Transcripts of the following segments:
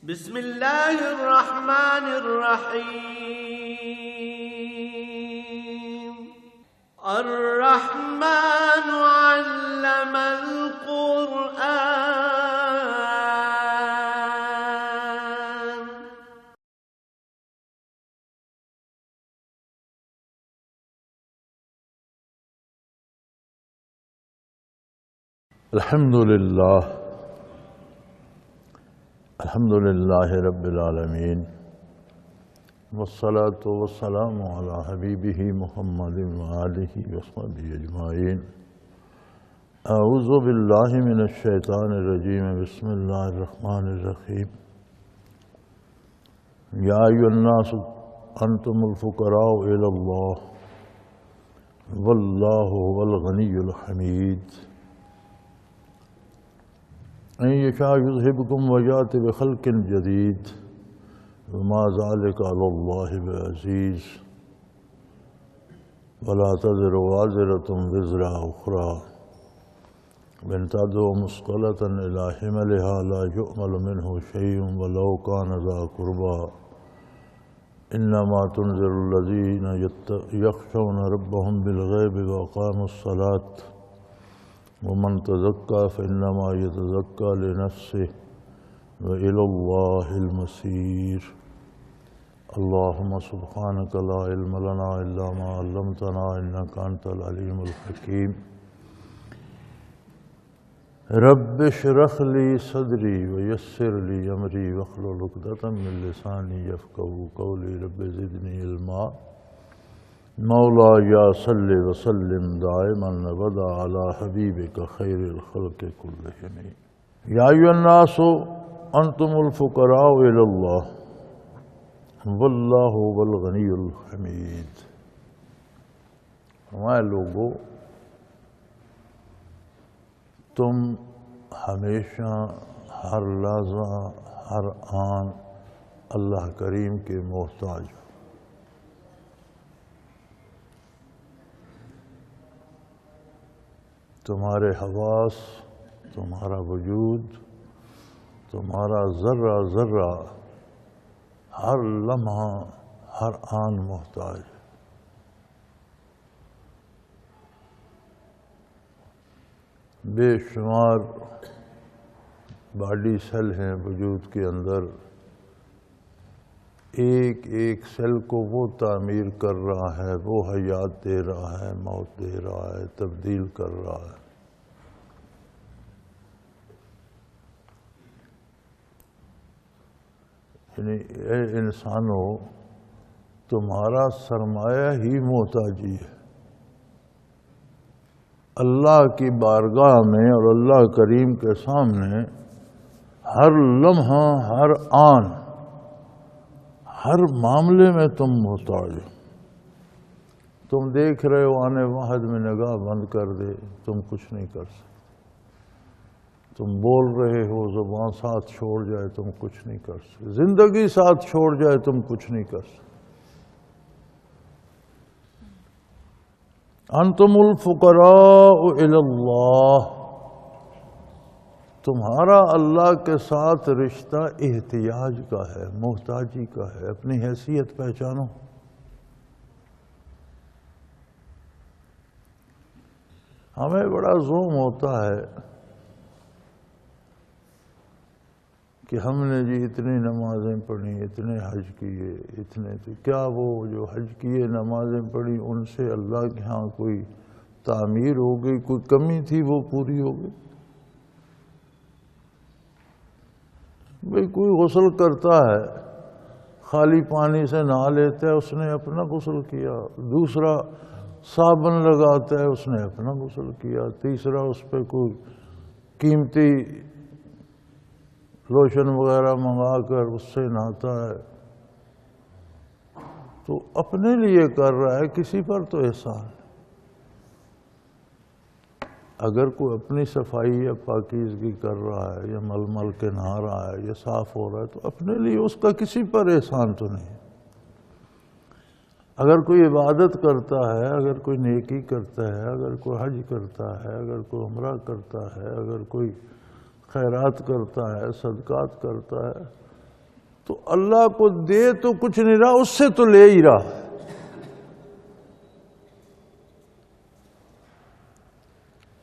بسم اللہ الرحمن الرحیم الرحمن علم القرآن. الحمد للہ رب العالمین والصلاة والسلام علی حبیبہ محمد وآلہ وصحبہ اجمعین. اعوذ باللہ من الشیطان الرجیم. بسم اللہ الرحمن الرحیم. یا ایھا الناس انتم الفقراء الی اللہ واللہ هو الغنی الحمید. ان یشاء یذہبکم ویأتی بخلق جدید وما ذلک علی اللہ بعزیز. ولا تزر وازرة وزر اخری وان تدع مثقلة الی حملها لا یحمل منه شیء ولو کان ذا قربى. انما تنذر الذین یخشون ربهم بالغیب واقاموا الصلاة ومن تزکا فإنما یتزکا لنفسه وإلی اللہ المصیر. اللہم سبحانک لا علم لنا الا ما علمتنا انک انت العلیم الحکیم. رب اشرح لی صدری ویسر لی امری واحلل عقدۃ من لسانی یفقہوا قولی. رب زدنی علما. مولایا صلی وسلم دائما ابدا علی حبیبک خیر الخلق کلہم. یا ایھا الناس انتم الفقراء الی اللہ واللہ هو الغنی الحمید. ہمارے لوگوں، تم ہمیشہ ہر لحظہ ہر آن اللہ کریم کے محتاج ہو. تمہارے حواس، تمہارا وجود، تمہارا ذرہ ذرہ ہر لمحہ ہر آن محتاج ہے. بے شمار باڈی سیل ہیں وجود کے اندر. ایک ایک سیل کو وہ تعمیر کر رہا ہے، وہ حیات دے رہا ہے، موت دے رہا ہے، تبدیل کر رہا ہے. یعنی اے انسانوں، تمہارا سرمایہ ہی محتاجی ہے. اللہ کی بارگاہ میں اور اللہ کریم کے سامنے ہر لمحہ ہر آن ہر معاملے میں تم محتاج ہو. تم دیکھ رہے ہو آنے واحد میں نگاہ بند کر دے تم کچھ نہیں کر سکتے. تم بول رہے ہو زبان ساتھ چھوڑ جائے تم کچھ نہیں کر سکتے. زندگی ساتھ چھوڑ جائے تم کچھ نہیں کر سکتے. انتم الفقراء الی اللہ. تمہارا اللہ کے ساتھ رشتہ احتیاج کا ہے، محتاجی کا ہے. اپنی حیثیت پہچانو. ہمیں بڑا زوم ہوتا ہے کہ ہم نے جی اتنی نمازیں پڑھی، اتنے حج کیے، اتنے تو کیا وہ جو حج کیے نمازیں پڑھی ان سے اللہ کے ہاں کوئی تعمیر ہو گئی؟ کوئی کمی تھی وہ پوری ہو گئی؟ بھئی کوئی غسل کرتا ہے، خالی پانی سے نہا لیتا ہے، اس نے اپنا غسل کیا. دوسرا صابن لگاتا ہے، اس نے اپنا غسل کیا. تیسرا اس پہ کوئی قیمتی لوشن وغیرہ منگا کر اس سے نہاتا ہے. تو اپنے لیے کر رہا ہے، کسی پر تو احسان ہے. اگر کوئی اپنی صفائی یا پاکیزگی کر رہا ہے یا مل مل کے نہا رہا ہے یا صاف ہو رہا ہے تو اپنے لیے اس کا کسی پر احسان تو نہیں. اگر کوئی عبادت کرتا ہے، اگر کوئی نیکی کرتا ہے، اگر کوئی حج کرتا ہے، اگر کوئی عمرہ کرتا ہے، اگر کوئی خیرات کرتا ہے، صدقات کرتا ہے، تو اللہ کو دے تو کچھ نہیں رہا، اس سے تو لے ہی رہا۔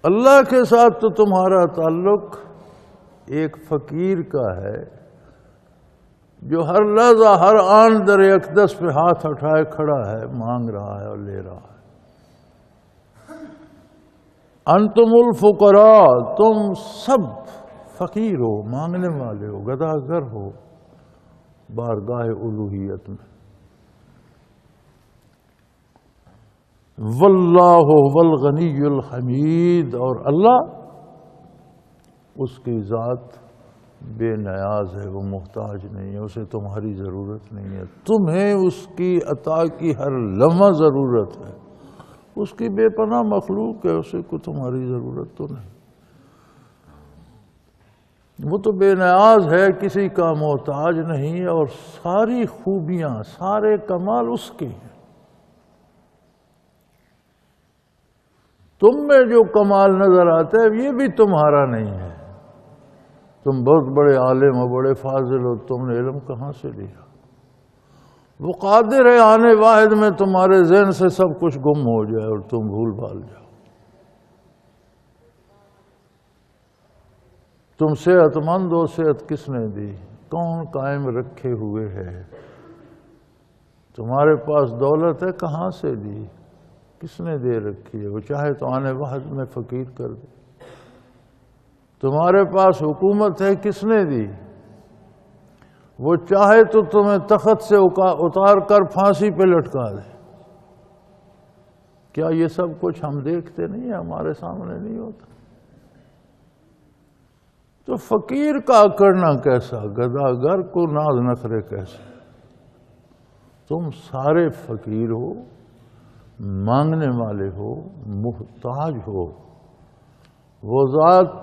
اللہ کے ساتھ تو تمہارا تعلق ایک فقیر کا ہے جو ہر لحظہ ہر آن در اقدس پہ ہاتھ اٹھائے کھڑا ہے، مانگ رہا ہے اور لے رہا ہے۔ انتم الفقراء، تم سب فقیر ہو، مانگنے والے ہو، گداگر ہو بارگاہ الوہیت میں۔ واللہ هو الغنی الحمید، اور اللہ اس کی ذات بے نیاز ہے، وہ محتاج نہیں ہے، اسے تمہاری ضرورت نہیں ہے، تمہیں اس کی عطا کی ہر لمحہ ضرورت ہے۔ اس کی بے پناہ مخلوق ہے، اسے کو تمہاری ضرورت تو نہیں۔ وہ تو بے نیاز ہے، کسی کا محتاج نہیں، اور ساری خوبیاں سارے کمال اس کے ہیں۔ تم میں جو کمال نظر آتا ہے یہ بھی تمہارا نہیں ہے۔ تم بہت بڑے عالم ہو، بڑے فاضل ہو، تم نے علم کہاں سے لیا؟ وہ قادر ہے آنے واحد میں تمہارے ذہن سے سب کچھ گم ہو جائے اور تم بھول بھال جاؤ۔ تم صحت مند ہو، صحت کس نے دی؟ کون قائم رکھے ہوئے ہے؟ تمہارے پاس دولت ہے، کہاں سے دی؟ کس نے دے رکھی ہے؟ وہ چاہے تو آنے واحد میں فقیر کر دے۔ تمہارے پاس حکومت ہے، کس نے دی؟ وہ چاہے تو تمہیں تخت سے اتار کر پھانسی پہ لٹکا دے۔ کیا یہ سب کچھ ہم دیکھتے نہیں ہیں؟ ہمارے سامنے نہیں ہوتا؟ تو فقیر کا کرنا کیسا، گداگر کو ناز نخرے کیسے؟ تم سارے فقیر ہو، مانگنے والے ہو، محتاج ہو۔ وہ ذات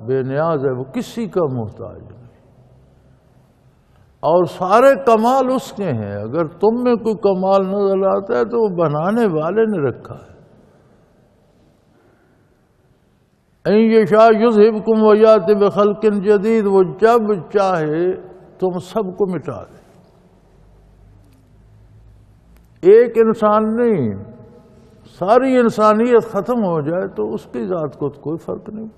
بے نیاز ہے، وہ کسی کا محتاج نہیں، اور سارے کمال اس کے ہیں۔ اگر تم میں کوئی کمال نظر آتا ہے تو وہ بنانے والے نے رکھا ہے۔ ان یشاء یذہبکم ویأتی بخلق جدید، وہ جب چاہے تم سب کو مٹا دے۔ ایک انسان نہیں، ساری انسانیت ختم ہو جائے تو اس کی ذات کو کوئی فرق نہیں۔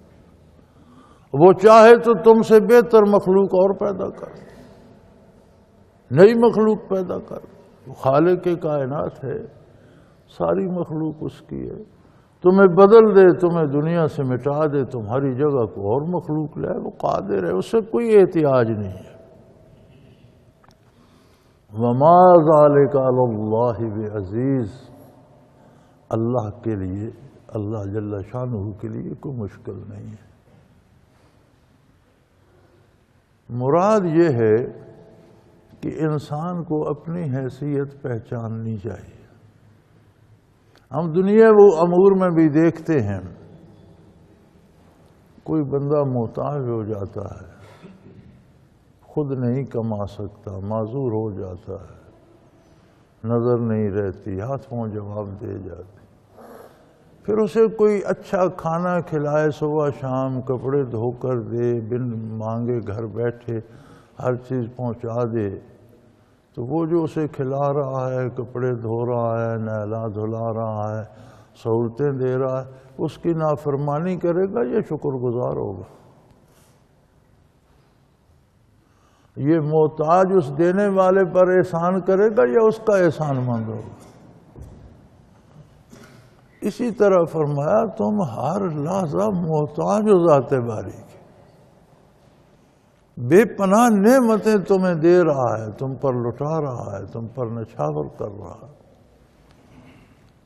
وہ چاہے تو تم سے بہتر مخلوق اور پیدا کر، نئی مخلوق پیدا کر۔ وہ خالق کائنات ہے، ساری مخلوق اس کی ہے۔ تمہیں بدل دے، تمہیں دنیا سے مٹا دے، تمہاری جگہ کو اور مخلوق لائے، وہ قادر ہے، اس سے کوئی احتیاج نہیں ہے۔ وَمَا ذَلِكَ عَلَى اللَّهِ بِعَزِيزٍ، اللہ کے لیے، اللہ جل شانہ کے لیے کوئی مشکل نہیں ہے۔ مراد یہ ہے کہ انسان کو اپنی حیثیت پہچاننی چاہیے۔ ہم دنیا وہ امور میں بھی دیکھتے ہیں، کوئی بندہ محتاج ہو جاتا ہے، خود نہیں کما سکتا، معذور ہو جاتا ہے، نظر نہیں رہتی، ہاتھ پاؤں جواب دے جاتے، پھر اسے کوئی اچھا کھانا کھلائے، صبح شام کپڑے دھو کر دے، بن مانگے گھر بیٹھے ہر چیز پہنچا دے، تو وہ جو اسے کھلا رہا ہے، کپڑے دھو رہا ہے، نہلا دھلا رہا ہے، سہولتیں دے رہا ہے، اس کی نافرمانی کرے گا یا شکر گزار ہوگا؟ یہ محتاج اس دینے والے پر احسان کرے گا یا اس کا احسان مند ہوگا؟ اسی طرح فرمایا تم ہر لحظہ محتاج ہو ذات باری کی، بے پناہ نعمتیں تمہیں دے رہا ہے، تم پر لٹا رہا ہے، تم پر نچھاور کر رہا ہے،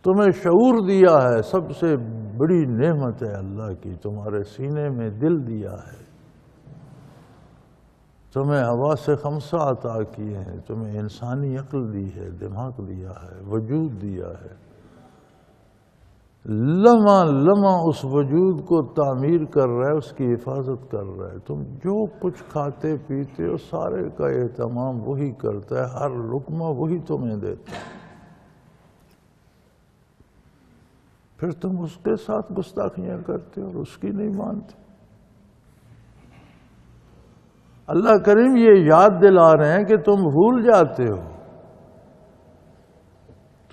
تمہیں شعور دیا ہے، سب سے بڑی نعمت ہے اللہ کی، تمہارے سینے میں دل دیا ہے، تمہیں حواس خمسہ عطا کیے ہیں، تمہیں انسانی عقل دی ہے، دماغ دیا ہے، وجود دیا ہے، لمحہ لمحہ اس وجود کو تعمیر کر رہا ہے، اس کی حفاظت کر رہا ہے۔ تم جو کچھ کھاتے پیتے ہو سارے کا اہتمام وہی کرتا ہے، ہر لقمہ وہی تمہیں دیتا ہے، پھر تم اس کے ساتھ گستاخیاں کرتے ہو اور اس کی نہیں مانتے۔ اللہ کریم یہ یاد دلا رہے ہیں کہ تم بھول جاتے ہو،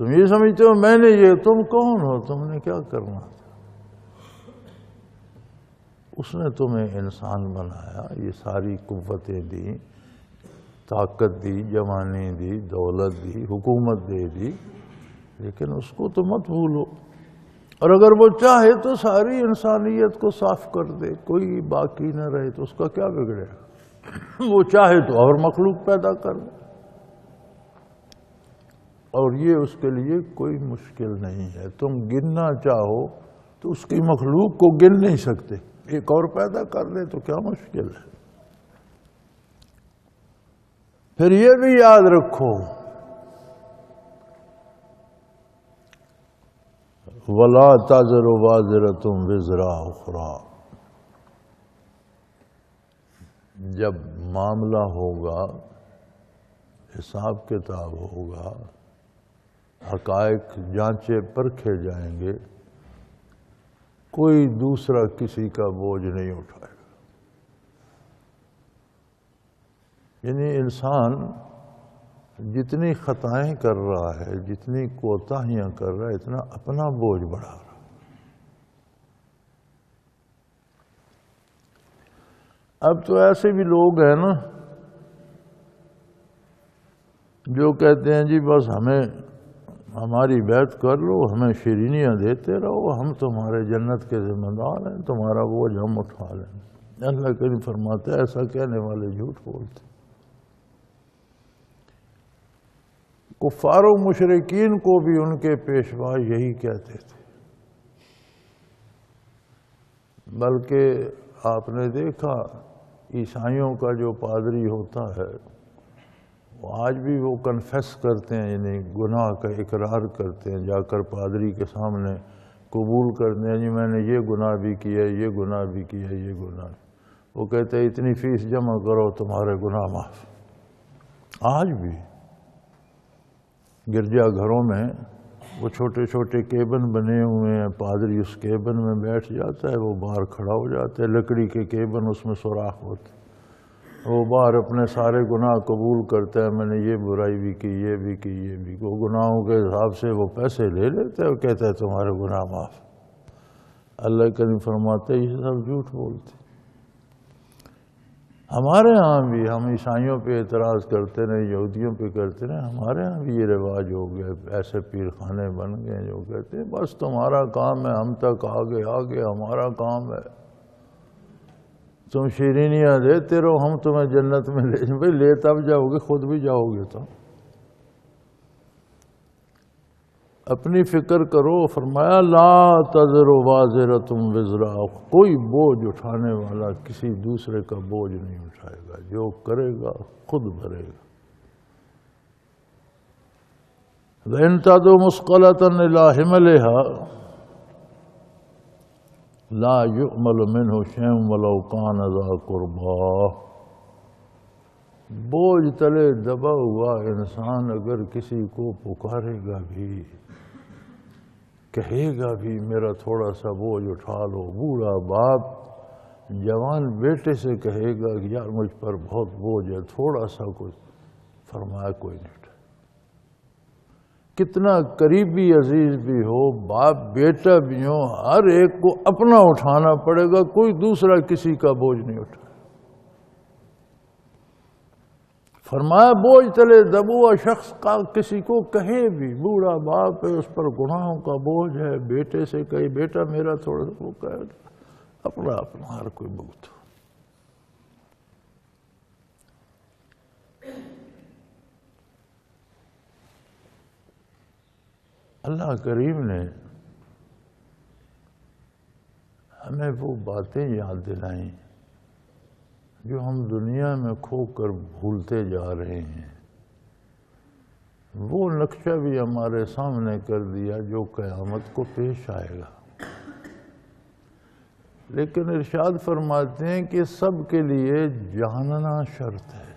تم یہ سمجھتے ہو میں نے یہ، تم کون ہو، تم نے کیا کرنا تھا؟ اس نے تمہیں انسان بنایا، یہ ساری قوتیں دی، طاقت دی، جوانی دی، دولت دی، حکومت دے دی، لیکن اس کو تو مت بھولو۔ اور اگر وہ چاہے تو ساری انسانیت کو صاف کر دے، کوئی باقی نہ رہے، تو اس کا کیا بگڑے گا؟ وہ چاہے تو اور مخلوق پیدا کر دے، اور یہ اس کے لیے کوئی مشکل نہیں ہے۔ تم گننا چاہو تو اس کی مخلوق کو گن نہیں سکتے، ایک اور پیدا کر دے تو کیا مشکل ہے؟ پھر یہ بھی یاد رکھو وَلَا تَزِرُ وَازِرَةٌ وِزْرَ أُخْرَىٰ، جب معاملہ ہوگا، حساب کتاب ہوگا، حقائق جانچے پرکھے جائیں گے، کوئی دوسرا کسی کا بوجھ نہیں اٹھائے گا۔ یعنی انسان جتنی خطائیں کر رہا ہے، جتنی کوتاہیاں کر رہا ہے، اتنا اپنا بوجھ بڑھا رہا ہے۔ اب تو ایسے بھی لوگ ہیں نا جو کہتے ہیں جی بس ہماری بیعت کر لو، ہمیں شیرینیاں دیتے رہو، ہم تمہارے جنت کے ذمہ دار ہیں، تمہارا بوجھ ہم اٹھا لیں۔ اللہ کریم فرماتا ہے ایسا کہنے والے جھوٹ بولتے۔ کفار و مشرکین کو بھی ان کے پیشوا یہی کہتے تھے، بلکہ آپ نے دیکھا عیسائیوں کا جو پادری ہوتا ہے آج بھی وہ کنفیس کرتے ہیں، یعنی گناہ کا اقرار کرتے ہیں، جا کر پادری کے سامنے قبول کرتے ہیں جی میں نے یہ گناہ بھی کیا، یہ گناہ بھی کیا، یہ گناہ بھی۔ وہ کہتے ہیں اتنی فیس جمع کرو تمہارے گناہ معاف۔ آج بھی گرجا گھروں میں وہ چھوٹے چھوٹے کیبن بنے ہوئے ہیں، پادری اس کیبن میں بیٹھ جاتا ہے، وہ باہر کھڑا ہو جاتا ہے، لکڑی کے کیبن، اس میں سوراخ ہوتے، وہ باہر اپنے سارے گناہ قبول کرتا ہے، میں نے یہ برائی بھی کی، یہ بھی کی، یہ بھی کی۔ وہ گناہوں کے حساب سے وہ پیسے لے لیتا ہے، وہ کہتا ہے تمہارے گناہ معاف۔ اللہ کریم فرماتا ہے یہ سب جھوٹ بولتے۔ ہمارے ہاں بھی ہم عیسائیوں پہ اعتراض کرتے رہے، یہودیوں پہ کرتے رہے، ہمارے ہاں بھی یہ رواج ہو گئے، ایسے پیر خانے بن گئے جو کہتے ہیں بس تمہارا کام ہے، ہم تک آگے آگے ہمارا کام ہے، تم شیرینیاں دیتے رہو، ہم تمہیں جنت میں لے جائیں۔ بھائی لے تب جاؤ گے، خود بھی جاؤ گے تو اپنی فکر کرو۔ فرمایا لا تزر وازرۃ وزر اخرى، کوئی بوجھ اٹھانے والا کسی دوسرے کا بوجھ نہیں اٹھائے گا، جو کرے گا خود بھرے گا۔ وَإِن تَدْعُ مُثْقَلَةً إِلَىٰ حِمْلِهَا لا يؤمل منه شيء ولو كان ذا قربى، بوجھ تلے دبا ہوا انسان اگر کسی کو پکارے گا بھی، کہے گا بھی میرا تھوڑا سا بوجھ اٹھا لو، بوڑھا باپ جوان بیٹے سے کہے گا کہ یار مجھ پر بہت بوجھ ہے، تھوڑا سا کچھ، فرمایا کوئی نہیں اٹھا۔ کتنا قریبی عزیز بھی ہو، باپ بیٹا بھی ہو، ہر ایک کو اپنا اٹھانا پڑے گا، کوئی دوسرا کسی کا بوجھ نہیں اٹھا۔ فرمایا بوجھ تلے دبوا شخص کا کسی کو کہے بھی، بوڑھا باپ ہے اس پر گناہوں کا بوجھ ہے، بیٹے سے کہے بیٹا میرا تھوڑا سا، وہ کہے اپنا اپنا ہر کوئی بھگتو۔ اللہ کریم نے ہمیں وہ باتیں یاد دلائیں جو ہم دنیا میں کھو کر بھولتے جا رہے ہیں، وہ نقشہ بھی ہمارے سامنے کر دیا جو قیامت کو پیش آئے گا۔ لیکن ارشاد فرماتے ہیں کہ سب کے لیے جاننا شرط ہے۔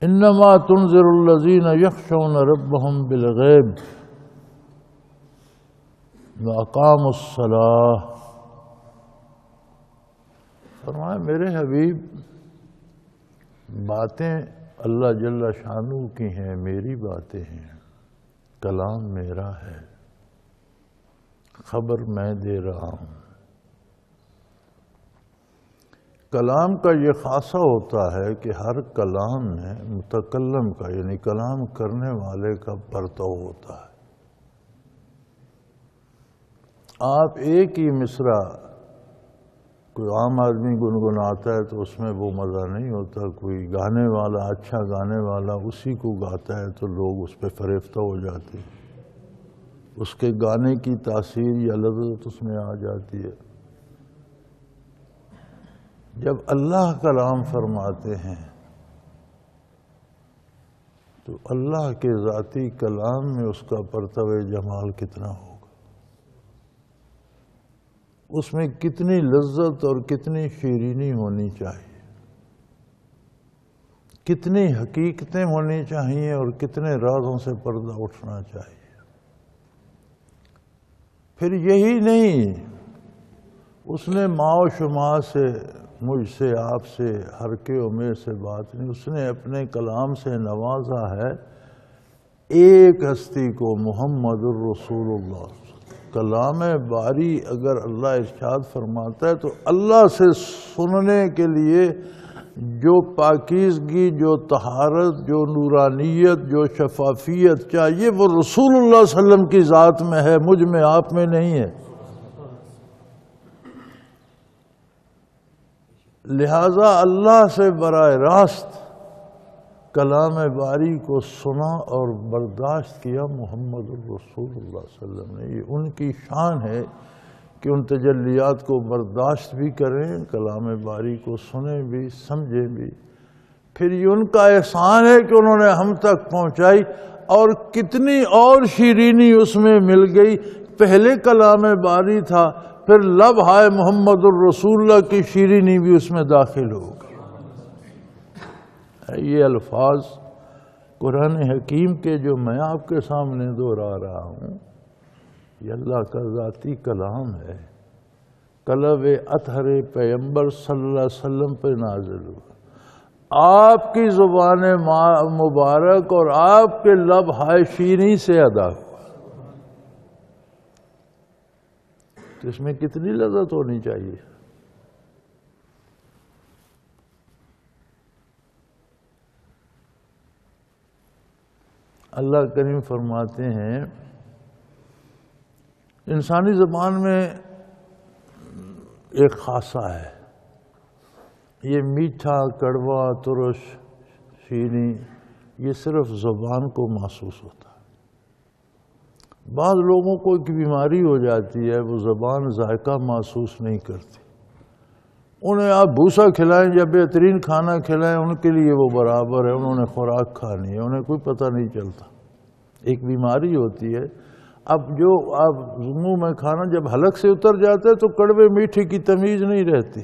انما تنذر الذین یخشون ربهم بالغیب، وَأَقَامُوا الصَّلَاةَ، فرمایا میرے حبیب باتیں اللہ جل شانہ کی ہیں، میری باتیں ہیں، کلام میرا ہے، خبر میں دے رہا ہوں۔ کلام کا یہ خاصہ ہوتا ہے کہ ہر کلام میں متکلم کا یعنی کلام کرنے والے کا پرتو ہوتا ہے۔ آپ ایک ہی مصرع کوئی عام آدمی گنگناتا ہے تو اس میں وہ مزہ نہیں ہوتا، کوئی گانے والا اچھا گانے والا اسی کو گاتا ہے تو لوگ اس پہ فریفتہ ہو جاتے ہیں، اس کے گانے کی تاثیر یا لذت اس میں آ جاتی ہے۔ جب اللہ کلام فرماتے ہیں تو اللہ کے ذاتی کلام میں اس کا پرتو جمال کتنا ہوگا، اس میں کتنی لذت اور کتنی شیرینی ہونی چاہیے، کتنی حقیقتیں ہونی چاہیے اور کتنے رازوں سے پردہ اٹھنا چاہیے۔ پھر یہی نہیں، اس نے ماء و شماع سے، مجھ سے، آپ سے، ہر کے و میں سے بات نہیں، اس نے اپنے کلام سے نوازا ہے ایک ہستی کو، محمد الرسول اللہ۔ کلام باری اگر اللہ ارشاد فرماتا ہے تو اللہ سے سننے کے لیے جو پاکیزگی، جو طہارت، جو نورانیت، جو شفافیت چاہیے وہ رسول اللہ صلی اللہ علیہ وسلم کی ذات میں ہے، مجھ میں، آپ میں نہیں ہے۔ لہذا اللہ سے براہ راست کلام باری کو سنا اور برداشت کیا محمد الرسول اللہ صلی اللہ علیہ وسلم نے۔ یہ ان کی شان ہے کہ ان تجلیات کو برداشت بھی کریں، کلام باری کو سنیں بھی، سمجھیں بھی۔ پھر یہ ان کا احسان ہے کہ انہوں نے ہم تک پہنچائی، اور کتنی اور شیرینی اس میں مل گئی۔ پہلے کلام باری تھا، پھر لب ہائے محمد الرسول اللہ کی شیرینی بھی اس میں داخل ہو گئی۔ یہ الفاظ قرآن حکیم کے جو میں آپ کے سامنے دہرا رہا ہوں، یہ اللہ کا ذاتی کلام ہے، قلب اطہر پیغمبر صلی اللہ علیہ وسلم پہ نازل ہوا، آپ کی زبان مبارک اور آپ کے لب ہائے شیریں سے ادا ہوا۔ تو اس میں کتنی لذت ہونی چاہیے۔ اللہ کریم فرماتے ہیں انسانی زبان میں ایک خاصہ ہے، یہ میٹھا، کڑوا، ترش، شیریں، یہ صرف زبان کو محسوس ہوتا ہے۔ بعض لوگوں کو ایک بیماری ہو جاتی ہے، وہ زبان ذائقہ محسوس نہیں کرتی، انہیں آپ بھوسا کھلائیں یا بہترین کھانا کھلائیں ان کے لیے وہ برابر ہے، انہوں نے خوراک کھانی ہے، انہیں کوئی پتہ نہیں چلتا۔ ایک بیماری ہوتی ہے، اب جو آپ منہ میں کھانا جب حلق سے اتر جاتا ہے تو کڑوے میٹھے کی تمیز نہیں رہتی،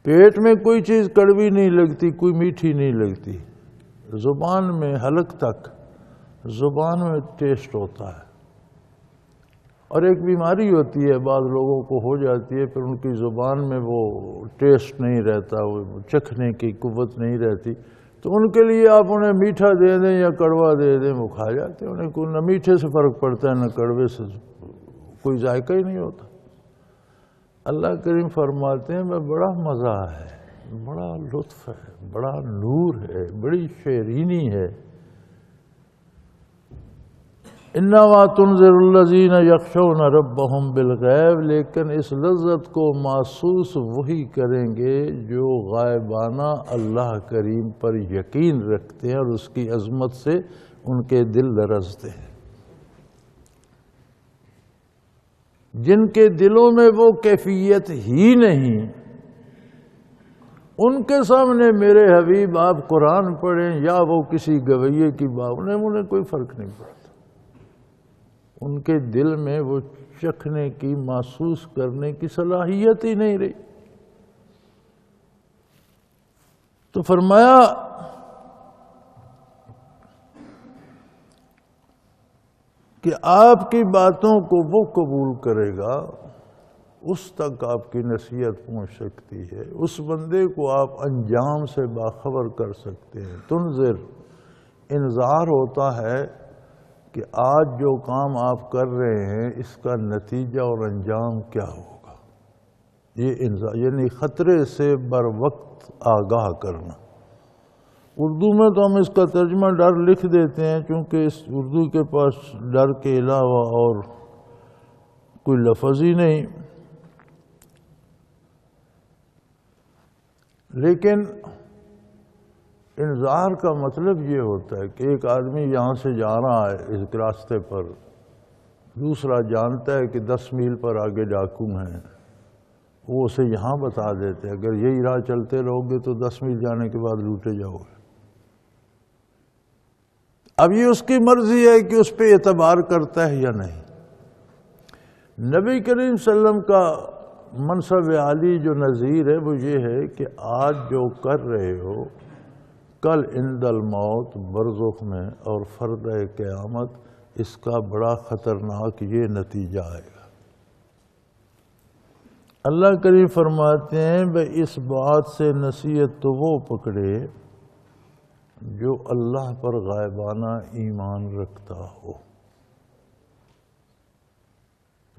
پیٹ میں کوئی چیز کڑوی نہیں لگتی، کوئی میٹھی نہیں لگتی، زبان میں حلق تک زبان میں ٹیسٹ ہوتا ہے۔ اور ایک بیماری ہوتی ہے، بعض لوگوں کو ہو جاتی ہے، پھر ان کی زبان میں وہ ٹیسٹ نہیں رہتا، وہ چکھنے کی قوت نہیں رہتی، تو ان کے لیے آپ انہیں میٹھا دے دیں یا کڑوا دے دیں، وہ کھا جاتے ہیں، انہیں کوئی نہ میٹھے سے فرق پڑتا ہے نہ کڑوے سے، کوئی ذائقہ ہی نہیں ہوتا۔ اللہ کریم فرماتے ہیں میں بڑا مزہ ہے، بڑا لطف ہے، بڑا نور ہے، بڑی شیرینی ہے۔ انما تنذر الذین یخشون ربهم بالغیب، لیکن اس لذت کو محسوس وہی کریں گے جو غائبانہ اللہ کریم پر یقین رکھتے ہیں اور اس کی عظمت سے ان کے دل لرزتے ہیں۔ جن کے دلوں میں وہ کیفیت ہی نہیں، ان کے سامنے میرے حبیب آپ قرآن پڑھیں یا وہ کسی گویے کی بات، انہیں کوئی فرق نہیں پڑتا۔ ان کے دل میں وہ چکھنے کی، محسوس کرنے کی صلاحیت ہی نہیں رہی۔ تو فرمایا کہ آپ کی باتوں کو وہ قبول کرے گا، اس تک آپ کی نصیحت پہنچ سکتی ہے، اس بندے کو آپ انجام سے باخبر کر سکتے ہیں۔ تنذر، انذار ہوتا ہے کہ آج جو کام آپ کر رہے ہیں اس کا نتیجہ اور انجام کیا ہوگا، یہ انذار یعنی خطرے سے بر وقت آگاہ کرنا۔ اردو میں تو ہم اس کا ترجمہ ڈر لکھ دیتے ہیں، چونکہ اس اردو کے پاس ڈر کے علاوہ اور کوئی لفظ ہی نہیں، لیکن انذار کا مطلب یہ ہوتا ہے کہ ایک آدمی یہاں سے جا رہا ہے اس راستے پر، دوسرا جانتا ہے کہ 10 میل پر آگے ڈاکو ہیں، وہ اسے یہاں بتا دیتے ہیں اگر یہی راہ چلتے رہو گے تو 10 میل جانے کے بعد لوٹے جاؤ گے۔ اب یہ اس کی مرضی ہے کہ اس پہ اعتبار کرتا ہے یا نہیں۔ نبی کریم صلی اللہ علیہ وسلم کا منصب عالی جو نظیر ہے وہ یہ ہے کہ آج جو کر رہے ہو کل عند الموت برزخ میں اور فردہ قیامت اس کا بڑا خطرناک یہ نتیجہ آئے گا۔ اللہ کریم فرماتے ہیں بھئی اس بات سے نصیحت تو وہ پکڑے جو اللہ پر غائبانہ ایمان رکھتا ہو۔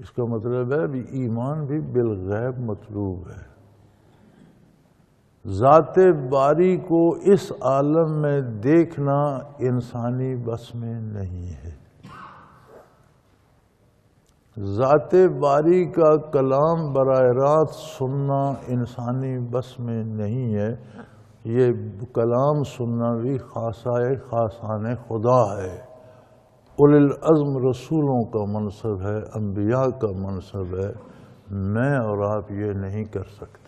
اس کا مطلب ہے بھی ایمان بھی بالغیب مطلوب ہے، ذات باری کو اس عالم میں دیکھنا انسانی بس میں نہیں ہے، ذات باری کا کلام براہ راست سننا انسانی بس میں نہیں ہے، یہ کلام سننا بھی خاصائے خاصان خدا ہے، اولی العزم رسولوں کا منصب ہے، انبیاء کا منصب ہے، میں اور آپ یہ نہیں کر سکتے۔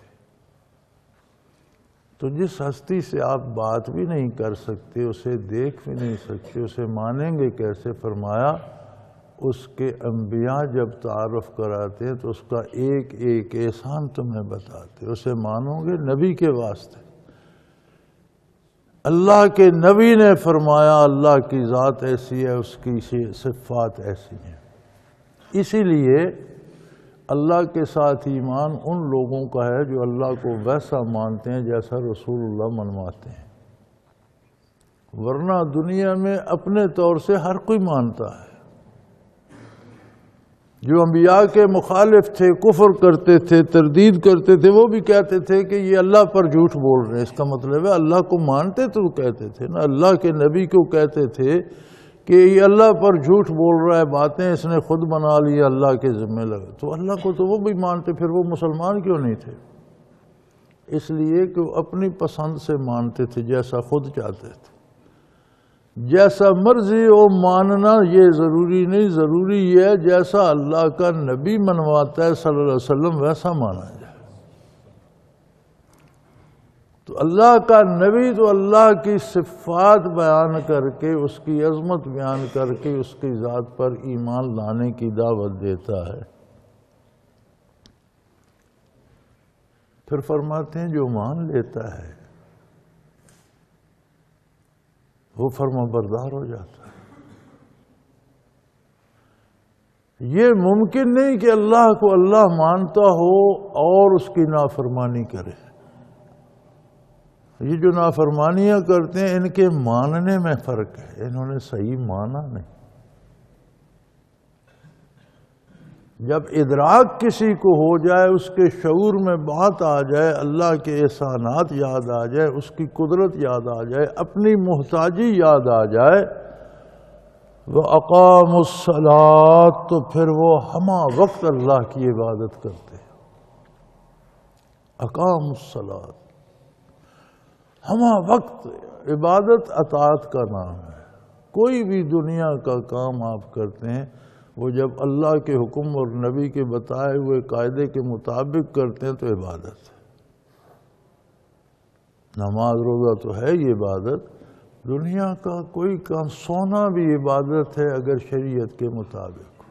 تو جس ہستی سے آپ بات بھی نہیں کر سکتے، اسے دیکھ بھی نہیں سکتے، اسے مانیں گے کیسے؟ فرمایا اس کے انبیاء جب تعارف کراتے ہیں تو اس کا ایک ایک احسان تمہیں بتاتے، اسے مانو گے نبی کے واسطے۔ اللہ کے نبی نے فرمایا اللہ کی ذات ایسی ہے، اس کی صفات ایسی ہیں، اسی لیے اللہ کے ساتھ ایمان ان لوگوں کا ہے جو اللہ کو ویسا مانتے ہیں جیسا رسول اللہ منواتے ہیں، ورنہ دنیا میں اپنے طور سے ہر کوئی مانتا ہے۔ جو انبیاء کے مخالف تھے، کفر کرتے تھے، تردید کرتے تھے، وہ بھی کہتے تھے کہ یہ اللہ پر جھوٹ بول رہے ہیں۔ اس کا مطلب ہے اللہ کو مانتے تو کہتے تھے نا، اللہ کے نبی کو کہتے تھے کہ یہ اللہ پر جھوٹ بول رہا ہے، باتیں اس نے خود بنا لی، اللہ کے ذمہ لگے، تو اللہ کو تو وہ بھی مانتے، پھر وہ مسلمان کیوں نہیں تھے؟ اس لیے کہ وہ اپنی پسند سے مانتے تھے، جیسا خود چاہتے تھے۔ جیسا مرضی ہو ماننا یہ ضروری نہیں، ضروری یہ ہے جیسا اللہ کا نبی منواتا ہے صلی اللہ علیہ وسلم ویسا مانا جائے۔ تو اللہ کا نبی تو اللہ کی صفات بیان کر کے، اس کی عظمت بیان کر کے اس کی ذات پر ایمان لانے کی دعوت دیتا ہے۔ پھر فرماتے ہیں جو مان لیتا ہے وہ فرما بردار ہو جاتا ہے۔ یہ ممکن نہیں کہ اللہ کو اللہ مانتا ہو اور اس کی نافرمانی کرے۔ یہ جو نافرمانیاں کرتے ہیں ان کے ماننے میں فرق ہے، انہوں نے صحیح مانا نہیں۔ جب ادراک کسی کو ہو جائے، اس کے شعور میں بات آ جائے، اللہ کے احسانات یاد آ جائے، اس کی قدرت یاد آ جائے، اپنی محتاجی یاد آ جائے، وَأَقَامُوا الصَّلَاةَ، تو پھر وہ ہمہ وقت اللہ کی عبادت کرتے ہیں۔ اقاموا الصلاۃ، ہمہ وقت عبادت اطاعت کا نام ہے۔ کوئی بھی دنیا کا کام آپ کرتے ہیں وہ جب اللہ کے حکم اور نبی کے بتائے ہوئے قاعدے کے مطابق کرتے ہیں تو عبادت ہے۔ نماز روزہ تو ہے یہ عبادت، دنیا کا کوئی کام، سونا بھی عبادت ہے اگر شریعت کے مطابق ہو،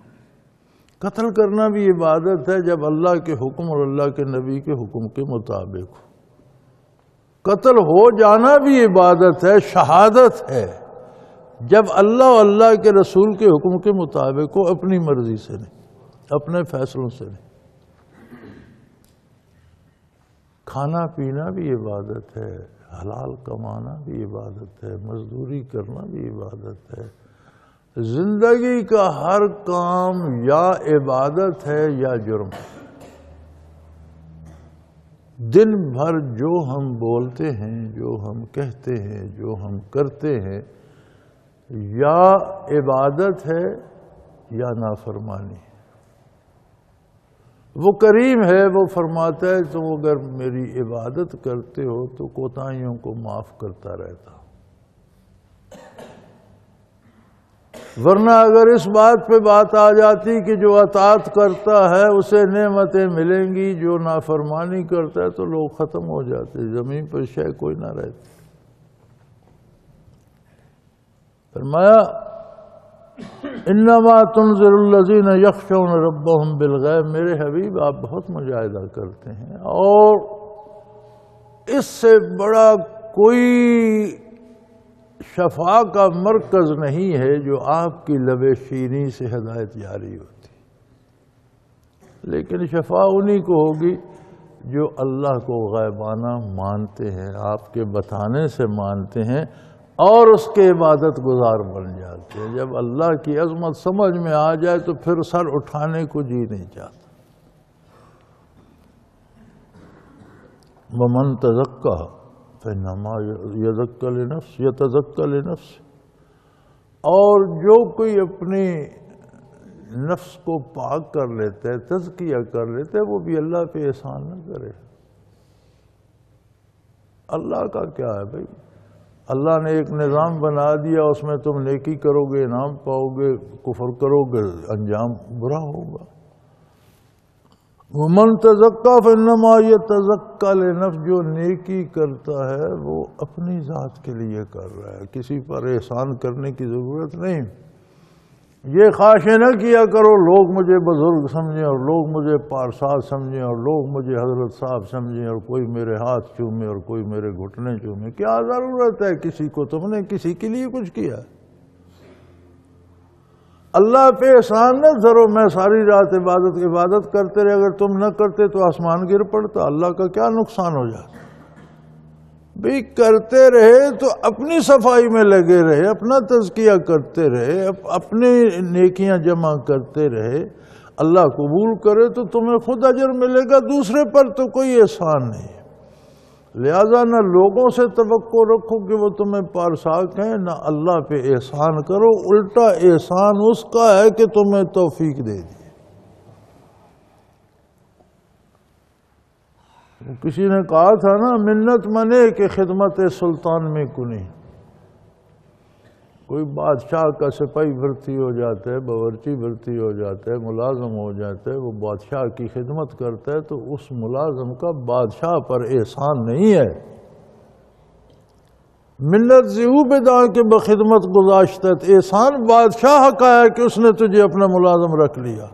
قتل کرنا بھی عبادت ہے جب اللہ کے حکم اور اللہ کے نبی کے حکم کے مطابق ہو، قتل ہو جانا بھی عبادت ہے، شہادت ہے، جب اللہ اور اللہ کے رسول کے حکم کے مطابق ہو، اپنی مرضی سے نہیں، اپنے فیصلوں سے نہیں۔ کھانا پینا بھی عبادت ہے، حلال کمانا بھی عبادت ہے، مزدوری کرنا بھی عبادت ہے۔ زندگی کا ہر کام یا عبادت ہے یا جرم ہے۔ دن بھر جو ہم بولتے ہیں، جو ہم کہتے ہیں، جو ہم کرتے ہیں، یا عبادت ہے یا نافرمانی ہے۔ وہ کریم ہے، وہ فرماتا ہے تم اگر میری عبادت کرتے ہو تو کوتاہیوں کو معاف کرتا رہتا ہوں۔ ورنہ اگر اس بات پہ بات آ جاتی کہ جو اطاعت کرتا ہے اسے نعمتیں ملیں گی، جو نافرمانی کرتا ہے تو لوگ ختم ہو جاتے، زمین پر شے کوئی نہ رہتی۔ فرمایا انما تنذر الذین یخشون ربهم بالغیب، میرے حبیب آپ بہت مجاہدہ کرتے ہیں، اور اس سے بڑا کوئی شفا کا مرکز نہیں ہے جو آپ کی لب شیریں سے ہدایت جاری ہوتی، لیکن شفا انہی کو ہوگی جو اللہ کو غیبانہ مانتے ہیں، آپ کے بتانے سے مانتے ہیں اور اس کے عبادت گزار بن جاتے ہیں۔ جب اللہ کی عظمت سمجھ میں آ جائے تو پھر سر اٹھانے کو جی نہیں چاہتا۔ وَمَن تَزَكَّىٰ فَإِنَّمَا يَتَزَكَّىٰ لِنَفْسِهِ، اور جو کوئی اپنی نفس کو پاک کر لیتا ہے، تزکیہ کر لیتا ہے، وہ بھی اللہ پہ احسان نہ کرے۔ اللہ کا کیا ہے بھائی؟ اللہ نے ایک نظام بنا دیا، اس میں تم نیکی کرو گے انعام پاؤ گے، کفر کرو گے انجام برا ہوگا۔ وَمَن تَزَكَّىٰ فَإِنَّمَا يَتَزَكَّىٰ لِنَفْسِهِ، جو نیکی کرتا ہے وہ اپنی ذات کے لیے کر رہا ہے، کسی پر احسان کرنے کی ضرورت نہیں۔ یہ خواہشیں نہ کیا کرو لوگ مجھے بزرگ سمجھیں اور لوگ مجھے پارسال سمجھیں اور لوگ مجھے حضرت صاحب سمجھیں اور کوئی میرے ہاتھ چومے اور کوئی میرے گھٹنے چومے۔ کیا ضرورت ہے کسی کو؟ تم نے کسی کے لیے کچھ کیا؟ اللہ پہ احسان نہ ضرور میں ساری رات عبادت کرتے رہے، اگر تم نہ کرتے تو آسمان گر پڑتا، اللہ کا کیا نقصان ہو جاتا؟ بھی کرتے رہے تو اپنی صفائی میں لگے رہے، اپنا تزکیہ کرتے رہے، اپنی نیکیاں جمع کرتے رہے، اللہ قبول کرے تو تمہیں خود اجر ملے گا، دوسرے پر تو کوئی احسان نہیں۔ لہذا نہ لوگوں سے توقع رکھو کہ وہ تمہیں پارساک ہیں، نہ اللہ پہ احسان کرو، الٹا احسان اس کا ہے کہ تمہیں توفیق دے دی۔ کسی نے کہا تھا نا، منت منے کہ خدمت سلطان میں کنی۔ کوئی بادشاہ کا سپاہی بھرتی ہو جاتا ہے، باورچی بھرتی ہو جاتا ہے، ملازم ہو جاتا ہے، وہ بادشاہ کی خدمت کرتا ہے تو اس ملازم کا بادشاہ پر احسان نہیں ہے۔ منت زیو بدا کے بخدمت گزاشتت، احسان بادشاہ کا ہے کہ اس نے تجھے اپنا ملازم رکھ لیا۔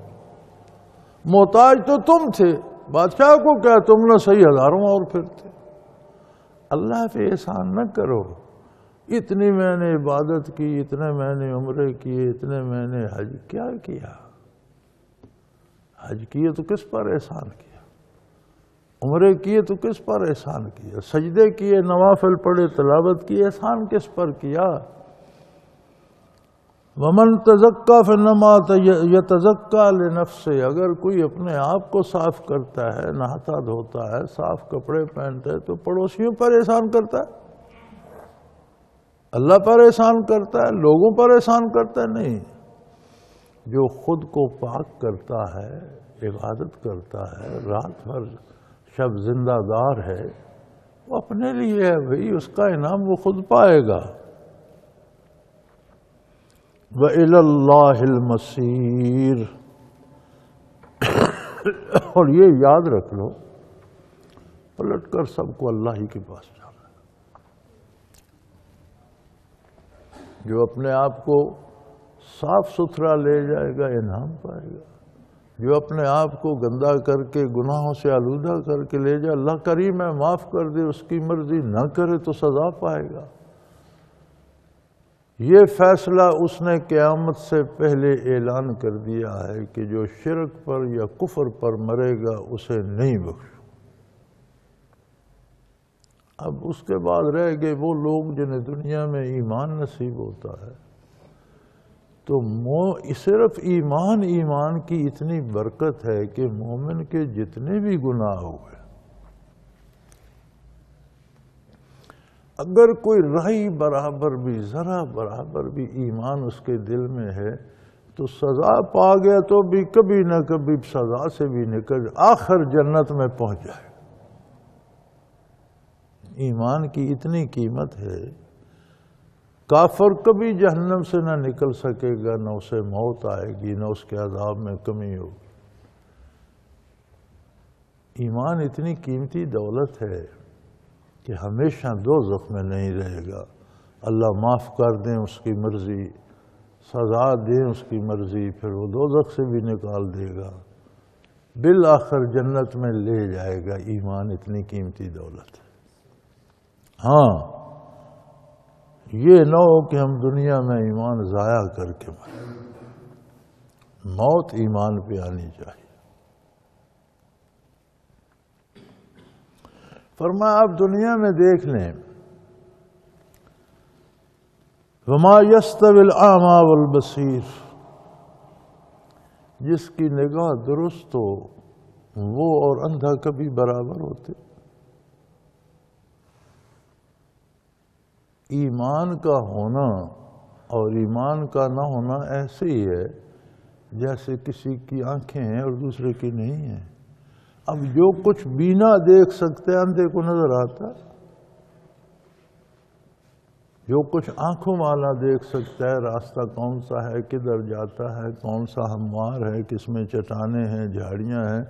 محتاج تو تم تھے، بادشاہ کو کیا، تم نے صحیح ہزاروں اور پھرتے۔ اللہ پہ احسان نہ کرو، اتنی میں نے عبادت کی، اتنے میں نے عمرے کیے، اتنے میں نے حج کیا کیا؟ حج کیے تو کس پر احسان کیا؟ عمرے کیے تو کس پر احسان کیا؟ سجدے کیے، نوافل پڑھے، تلاوت کی، احسان کس پر کیا؟ وَمَن تَزَكَّىٰ فَإِنَّمَا يَتَزَكَّىٰ لِنَفْسِهِ، اگر کوئی اپنے آپ کو صاف کرتا ہے، نہاتا دھوتا ہے، صاف کپڑے پہنتا ہے تو پڑوسیوں پر احسان کرتا ہے، اللہ پر احسان کرتا ہے، لوگوں پر احسان کرتا ہے؟ نہیں۔ جو خود کو پاک کرتا ہے، عبادت کرتا ہے، رات بھر شب زندہ دار ہے، وہ اپنے لیے ہے بھائی، اس کا انعام وہ خود پائے گا۔ وَإِلَى اللَّهِ الْمَصِيرُ، اور یہ یاد رکھ لو، پلٹ کر سب کو اللہ ہی کے پاس جانا ہے۔ جو اپنے آپ کو صاف ستھرا لے جائے گا انعام پائے گا، جو اپنے آپ کو گندا کر کے گناہوں سے آلودہ کر کے لے جائے، اللہ کریم ہے معاف کر دے، اس کی مرضی نہ کرے تو سزا پائے گا۔ یہ فیصلہ اس نے قیامت سے پہلے اعلان کر دیا ہے کہ جو شرک پر یا کفر پر مرے گا اسے نہیں بخشوں۔ اب اس کے بعد رہ گئے وہ لوگ جنہیں دنیا میں ایمان نصیب ہوتا ہے، تو صرف ایمان کی اتنی برکت ہے کہ مومن کے جتنے بھی گناہ ہوئے، اگر کوئی رائی برابر بھی، ذرا برابر بھی ایمان اس کے دل میں ہے تو سزا پا گیا تو بھی کبھی نہ کبھی سزا سے بھی نکل آخر جنت میں پہنچ جائے۔ ایمان کی اتنی قیمت ہے، کافر کبھی جہنم سے نہ نکل سکے گا، نہ اسے موت آئے گی، نہ اس کے عذاب میں کمی ہوگی۔ ایمان اتنی قیمتی دولت ہے کہ ہمیشہ دوزخ میں نہیں رہے گا۔ اللہ معاف کر دیں اس کی مرضی، سزا دیں اس کی مرضی، پھر وہ دوزخ سے بھی نکال دے گا، بالآخر جنت میں لے جائے گا۔ ایمان اتنی قیمتی دولت ہے۔ ہاں، یہ نہ ہو کہ ہم دنیا میں ایمان ضائع کر کے مریں، موت ایمان پہ آنی چاہیے۔ فرمایا آپ دنیا میں دیکھ لیں، وَمَا يَسْتَوِي الْأَعْمَى وَالْبَصِيرُ، جس کی نگاہ درست ہو وہ اور اندھا کبھی برابر ہوتے۔ ایمان کا ہونا اور ایمان کا نہ ہونا ایسے ہی ہے جیسے کسی کی آنکھیں ہیں اور دوسرے کی نہیں ہیں۔ اب جو کچھ بینا دیکھ سکتے ہیں اندھے کو نظر آتا، جو کچھ آنکھوں والا دیکھ سکتا ہے راستہ کون سا ہے، کدھر جاتا ہے، کون سا ہموار ہے، کس میں چٹانیں ہیں، جھاڑیاں ہیں،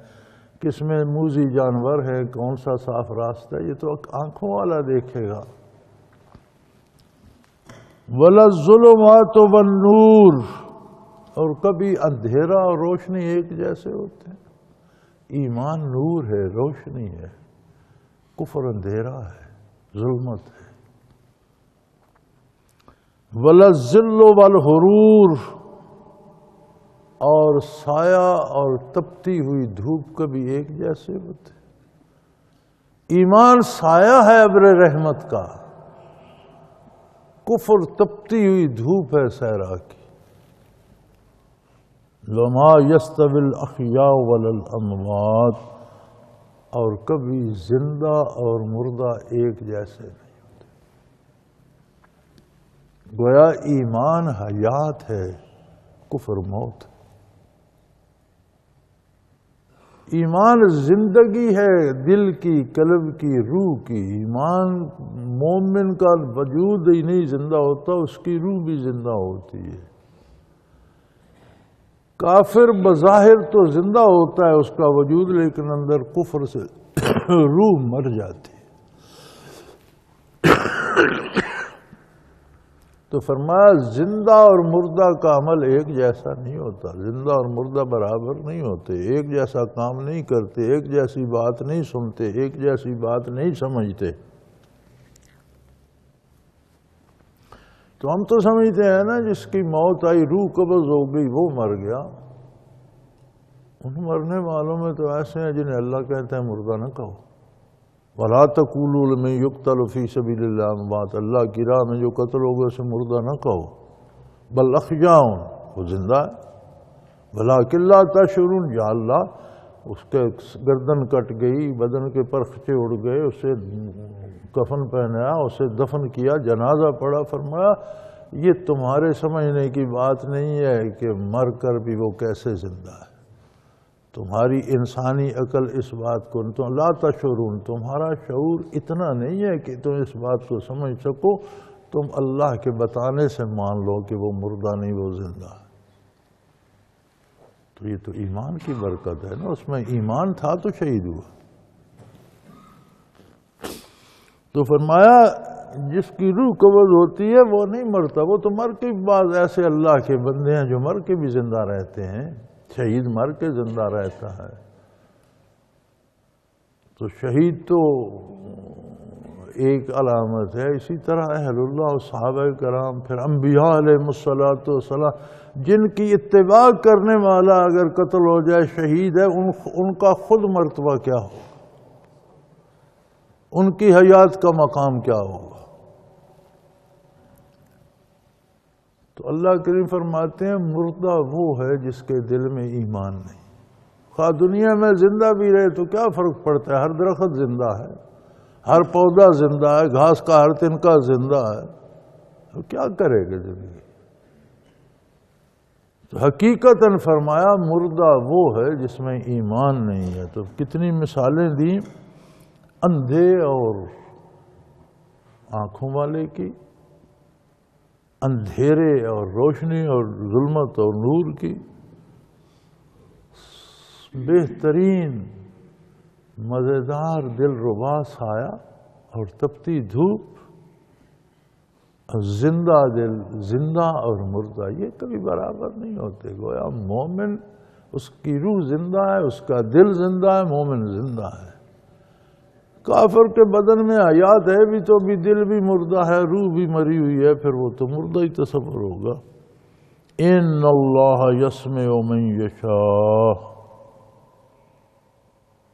کس میں موذی جانور ہے، کون سا صاف راستہ ہے، یہ تو آنکھوں والا دیکھے گا۔ وَلَا الظُّلُمَاتُ وَالنُّورُ، اور کبھی اندھیرا اور روشنی ایک جیسے ہوتے ہیں۔ ایمان نور ہے، روشنی ہے، کفر اندھیرا ہے، ظلمت ہے۔ وَلَا الظِّلُّ وَالْحُرُورُ، اور سایہ اور تپتی ہوئی دھوپ کبھی ایک جیسے ہوتے۔ ایمان سایہ ہے ابر رحمت کا، کفر تپتی ہوئی دھوپ ہے صحرا کی۔ وَمَا يَسْتَوِي الْأَحْيَاءُ وَلَا الْأَمْوَاتُ، اور کبھی زندہ اور مردہ ایک جیسے نہیں ہوتے۔ گویا ایمان حیات ہے، کفر موت ہے۔ ایمان زندگی ہے، دل کی، قلب کی، روح کی۔ ایمان مومن کا وجود ہی نہیں زندہ ہوتا، اس کی روح بھی زندہ ہوتی ہے۔ کافر بظاہر تو زندہ ہوتا ہے اس کا وجود، لیکن اندر کفر سے روح مر جاتی ہے۔ تو فرمایا زندہ اور مردہ کا عمل ایک جیسا نہیں ہوتا، زندہ اور مردہ برابر نہیں ہوتے، ایک جیسا کام نہیں کرتے، ایک جیسی بات نہیں سنتے، ایک جیسی بات نہیں سمجھتے۔ تو ہم تو سمجھتے ہیں نا جس کی موت آئی، روح قبض ہو گئی، وہ مر گیا۔ ان مرنے والوں میں تو ایسے ہیں جنہیں اللہ کہتا ہے مردہ نہ کہو۔ وَلَا تَقُولُوا لِمَن يُقْتَلُ فِي سَبِيلِ اللَّهِ أَمْوَاتٌ، اللہ کی راہ میں جو قتل ہوگا اسے مردہ نہ کہو، بل احیاء، وہ زندہ ہے۔ وَلَٰكِن لَّا تَشْعُرُونَ، یا اللہ اس کے گردن کٹ گئی، بدن کے پرخچے اڑ گئے، اسے کفن پہنایا، اسے دفن کیا، جنازہ پڑھا۔ فرمایا یہ تمہارے سمجھنے کی بات نہیں ہے کہ مر کر بھی وہ کیسے زندہ ہے۔ تمہاری انسانی عقل اس بات کو تو لا تشعرون، تمہارا شعور اتنا نہیں ہے کہ تم اس بات کو سمجھ سکو، تم اللہ کے بتانے سے مان لو کہ وہ مردہ نہیں، وہ زندہ ہے۔ تو یہ تو ایمان کی برکت ہے نا، اس میں ایمان تھا تو شہید ہوا۔ تو فرمایا جس کی روح قبض ہوتی ہے وہ نہیں مرتا، وہ تو مر کے بعض ایسے اللہ کے بندے ہیں جو مر کے بھی زندہ رہتے ہیں، شہید مر کے زندہ رہتا ہے۔ تو شہید تو ایک علامت ہے. اسی طرح اہل اللہ و صحابہ کرام، پھر انبیاء علیہ الصلوۃ والسلام، جن کی اتباع کرنے والا اگر قتل ہو جائے شہید ہے، ان کا خود مرتبہ کیا ہوگا، ان کی حیات کا مقام کیا ہوگا. تو اللہ کریم فرماتے ہیں مردہ وہ ہے جس کے دل میں ایمان نہیں. خواہ دنیا میں زندہ بھی رہے تو کیا فرق پڑتا ہے، ہر درخت زندہ ہے، ہر پودا زندہ ہے، گھاس کا ہر تنکا زندہ ہے، تو کیا کرے گا زندگی. تو حقیقتاً فرمایا مردہ وہ ہے جس میں ایمان نہیں ہے. تو کتنی مثالیں دیں اندھے اور آنکھوں والے کی، اندھیرے اور روشنی اور ظلمت اور نور کی. بہترین مزیدار دل ربا سایہ اور تپتی دھوپ، زندہ دل، زندہ اور مردہ یہ کبھی برابر نہیں ہوتے. گویا مومن اس کی روح زندہ ہے، اس کا دل زندہ ہے، مومن زندہ ہے. کافر کے بدن میں حیات ہے بھی تو بھی دل بھی مردہ ہے، روح بھی مری ہوئی ہے، پھر وہ تو مردہ ہی تصور ہوگا. ان اللہ یسمع من یشاء،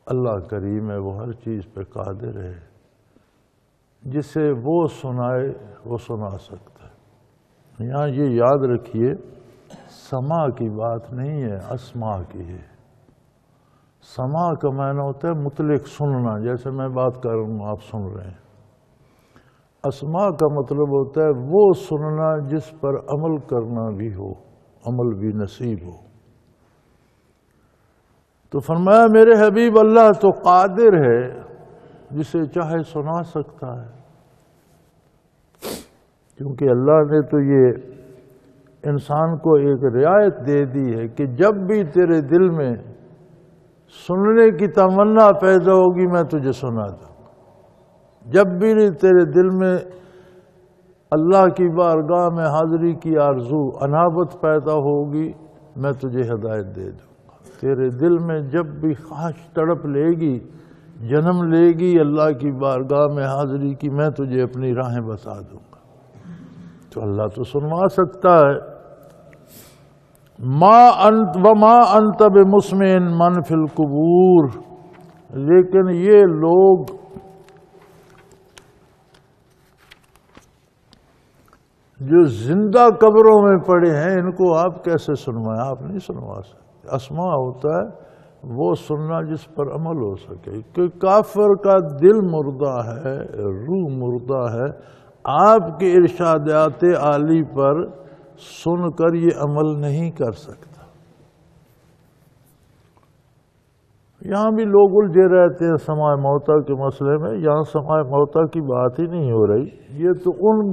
اللہ کریم ہے، وہ ہر چیز پہ قادر ہے، جسے وہ سنائے وہ سنا سکتا ہے. یہاں یہ یاد رکھیے سما کی بات نہیں ہے، اسما کی ہے. سما کا معنی ہوتا ہے مطلق سننا، جیسے میں بات کر رہا ہوں آپ سن رہے ہیں. اسما کا مطلب ہوتا ہے وہ سننا جس پر عمل کرنا بھی ہو، عمل بھی نصیب ہو. تو فرمایا میرے حبیب اللہ تو قادر ہے، جسے چاہے سنا سکتا ہے. کیونکہ اللہ نے تو یہ انسان کو ایک رعایت دے دی ہے کہ جب بھی تیرے دل میں سننے کی تمنا پیدا ہوگی میں تجھے سنا دوں. جب بھی تیرے دل میں اللہ کی بارگاہ میں حاضری کی آرزو، انابت پیدا ہوگی میں تجھے ہدایت دے دوں گا. تیرے دل میں جب بھی خواہش تڑپ لے گی، جنم لے گی اللہ کی بارگاہ میں حاضری کی، میں تجھے اپنی راہیں بتا دوں گا. تو اللہ تو سنوا سکتا ہے. وما انت بمسمع من فی القبور، لیکن یہ لوگ جو زندہ قبروں میں پڑے ہیں ان کو آپ کیسے سنوائیں؟ آپ نہیں سنوا سکتے. اسما ہوتا ہے وہ سننا جس پر عمل ہو سکے. کہ کافر کا دل مردہ ہے، روح مردہ ہے، آپ کے ارشادات عالی پر سن کر یہ عمل نہیں کر سکتا. یہاں بھی لوگ الجھے رہتے ہیں سماع موتا کے مسئلے میں. یہاں سماع موتا کی بات ہی نہیں ہو رہی، یہ تو ان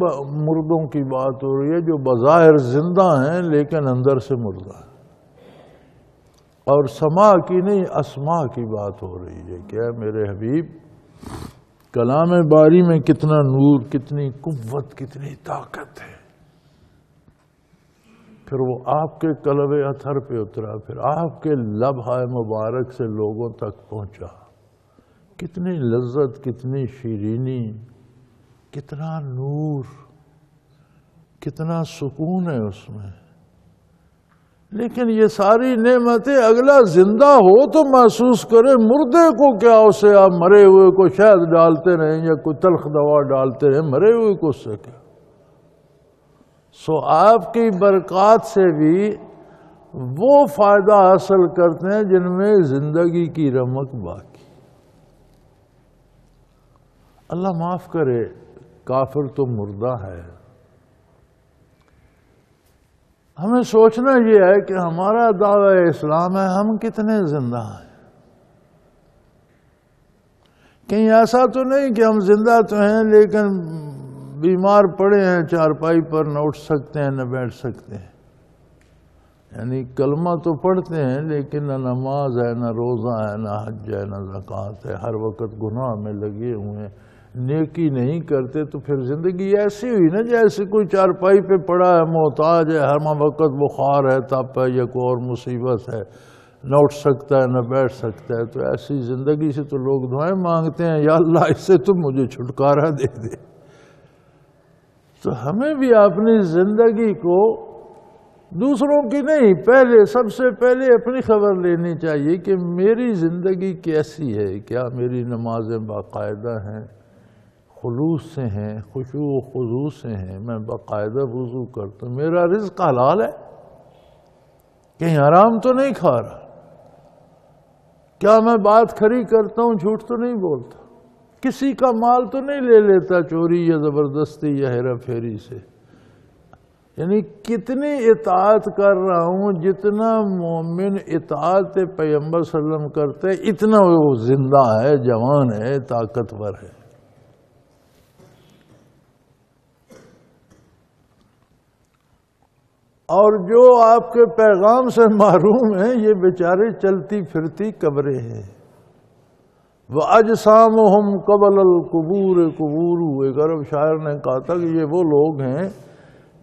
مردوں کی بات ہو رہی ہے جو بظاہر زندہ ہیں لیکن اندر سے مردہ ہیں. اور سماع کی نہیں، اسماع کی بات ہو رہی ہے. کہ میرے حبیب کلام باری میں کتنا نور، کتنی قوت، کتنی طاقت ہے. پھر وہ آپ کے قلب اطہر پہ اترا، پھر آپ کے لبھہ مبارک سے لوگوں تک پہنچا. کتنی لذت، کتنی شیرینی، کتنا نور، کتنا سکون ہے اس میں. لیکن یہ ساری نعمتیں اگلا زندہ ہو تو محسوس کرے. مردے کو کیا، اسے آپ مرے ہوئے کو شہد ڈالتے رہیں یا کوئی تلخ دوا ڈالتے رہیں، مرے ہوئے کو اس سے کیا. سو آپ کی برکات سے بھی وہ فائدہ حاصل کرتے ہیں جن میں زندگی کی رمق باقی. اللہ معاف کرے، کافر تو مردہ ہے. ہمیں سوچنا یہ ہے کہ ہمارا دعوی اسلام ہے، ہم کتنے زندہ ہیں. کہیں ایسا تو نہیں کہ ہم زندہ تو ہیں لیکن بیمار پڑے ہیں، چارپائی پر نہ اٹھ سکتے ہیں نہ بیٹھ سکتے ہیں. یعنی کلمہ تو پڑھتے ہیں لیکن نہ نماز ہے، نہ روزہ ہے، نہ حج ہے، نہ زکوٰۃ ہے. ہر وقت گناہ میں لگے ہوئے ہیں، نیکی نہیں کرتے. تو پھر زندگی ایسی ہوئی نا جیسے کوئی چارپائی پہ پڑا ہے، محتاج ہے، ہر وقت بخار ہے، تپ ہے یا کوئی اور مصیبت ہے. نہ اٹھ سکتا ہے نہ بیٹھ سکتا ہے، تو ایسی زندگی سے تو لوگ دعائیں مانگتے ہیں یا اللہ اس سے تم مجھے چھٹکارا دے دے۔ تو ہمیں بھی اپنی زندگی کو دوسروں کی نہیں، پہلے سب سے پہلے اپنی خبر لینی چاہیے کہ میری زندگی کیسی ہے، کیا میری نمازیں باقاعدہ ہیں، خلوص سے ہیں، خشوع و خضوع سے ہیں، میں باقاعدہ وضو کرتا ہوں، میرا رزق حلال ہے، کہیں حرام تو نہیں کھا رہا، کیا میں بات کھری کرتا ہوں، جھوٹ تو نہیں بولتا، کسی کا مال تو نہیں لے لیتا چوری یا زبردستی یا ہیرا پھیری سے، یعنی کتنی اطاعت کر رہا ہوں، جتنا مومن اطاعت پیغمبر صلی اللہ علیہ وسلم کرتے اتنا وہ زندہ ہے، جوان ہے، طاقتور ہے۔ اور جو آپ کے پیغام سے محروم ہیں یہ بیچارے چلتی پھرتی قبریں ہیں۔ وَأَجْسَامُهُمْ قَبْلَ الْقُبُورِ قُبُورُ، ایک عرب شاعر نے کہا تھا کہ یہ وہ لوگ ہیں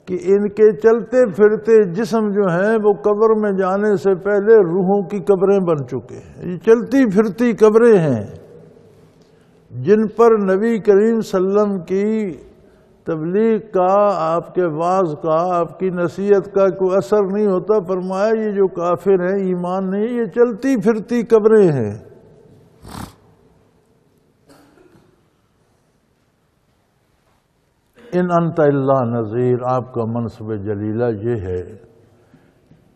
کہ ان کے چلتے پھرتے جسم جو ہیں وہ قبر میں جانے سے پہلے روحوں کی قبریں بن چکے ہیں، یہ چلتی پھرتی قبریں ہیں جن پر نبی کریم صلی اللہ علیہ وسلم کی تبلیغ کا، آپ کے وعظ کا، آپ کی نصیحت کا کوئی اثر نہیں ہوتا۔ فرمایا یہ جو کافر ہیں، ایمان نہیں، یہ چلتی پھرتی قبریں ہیں۔ ان انت الا نذیر، آپ کا منصب جلیلہ یہ ہے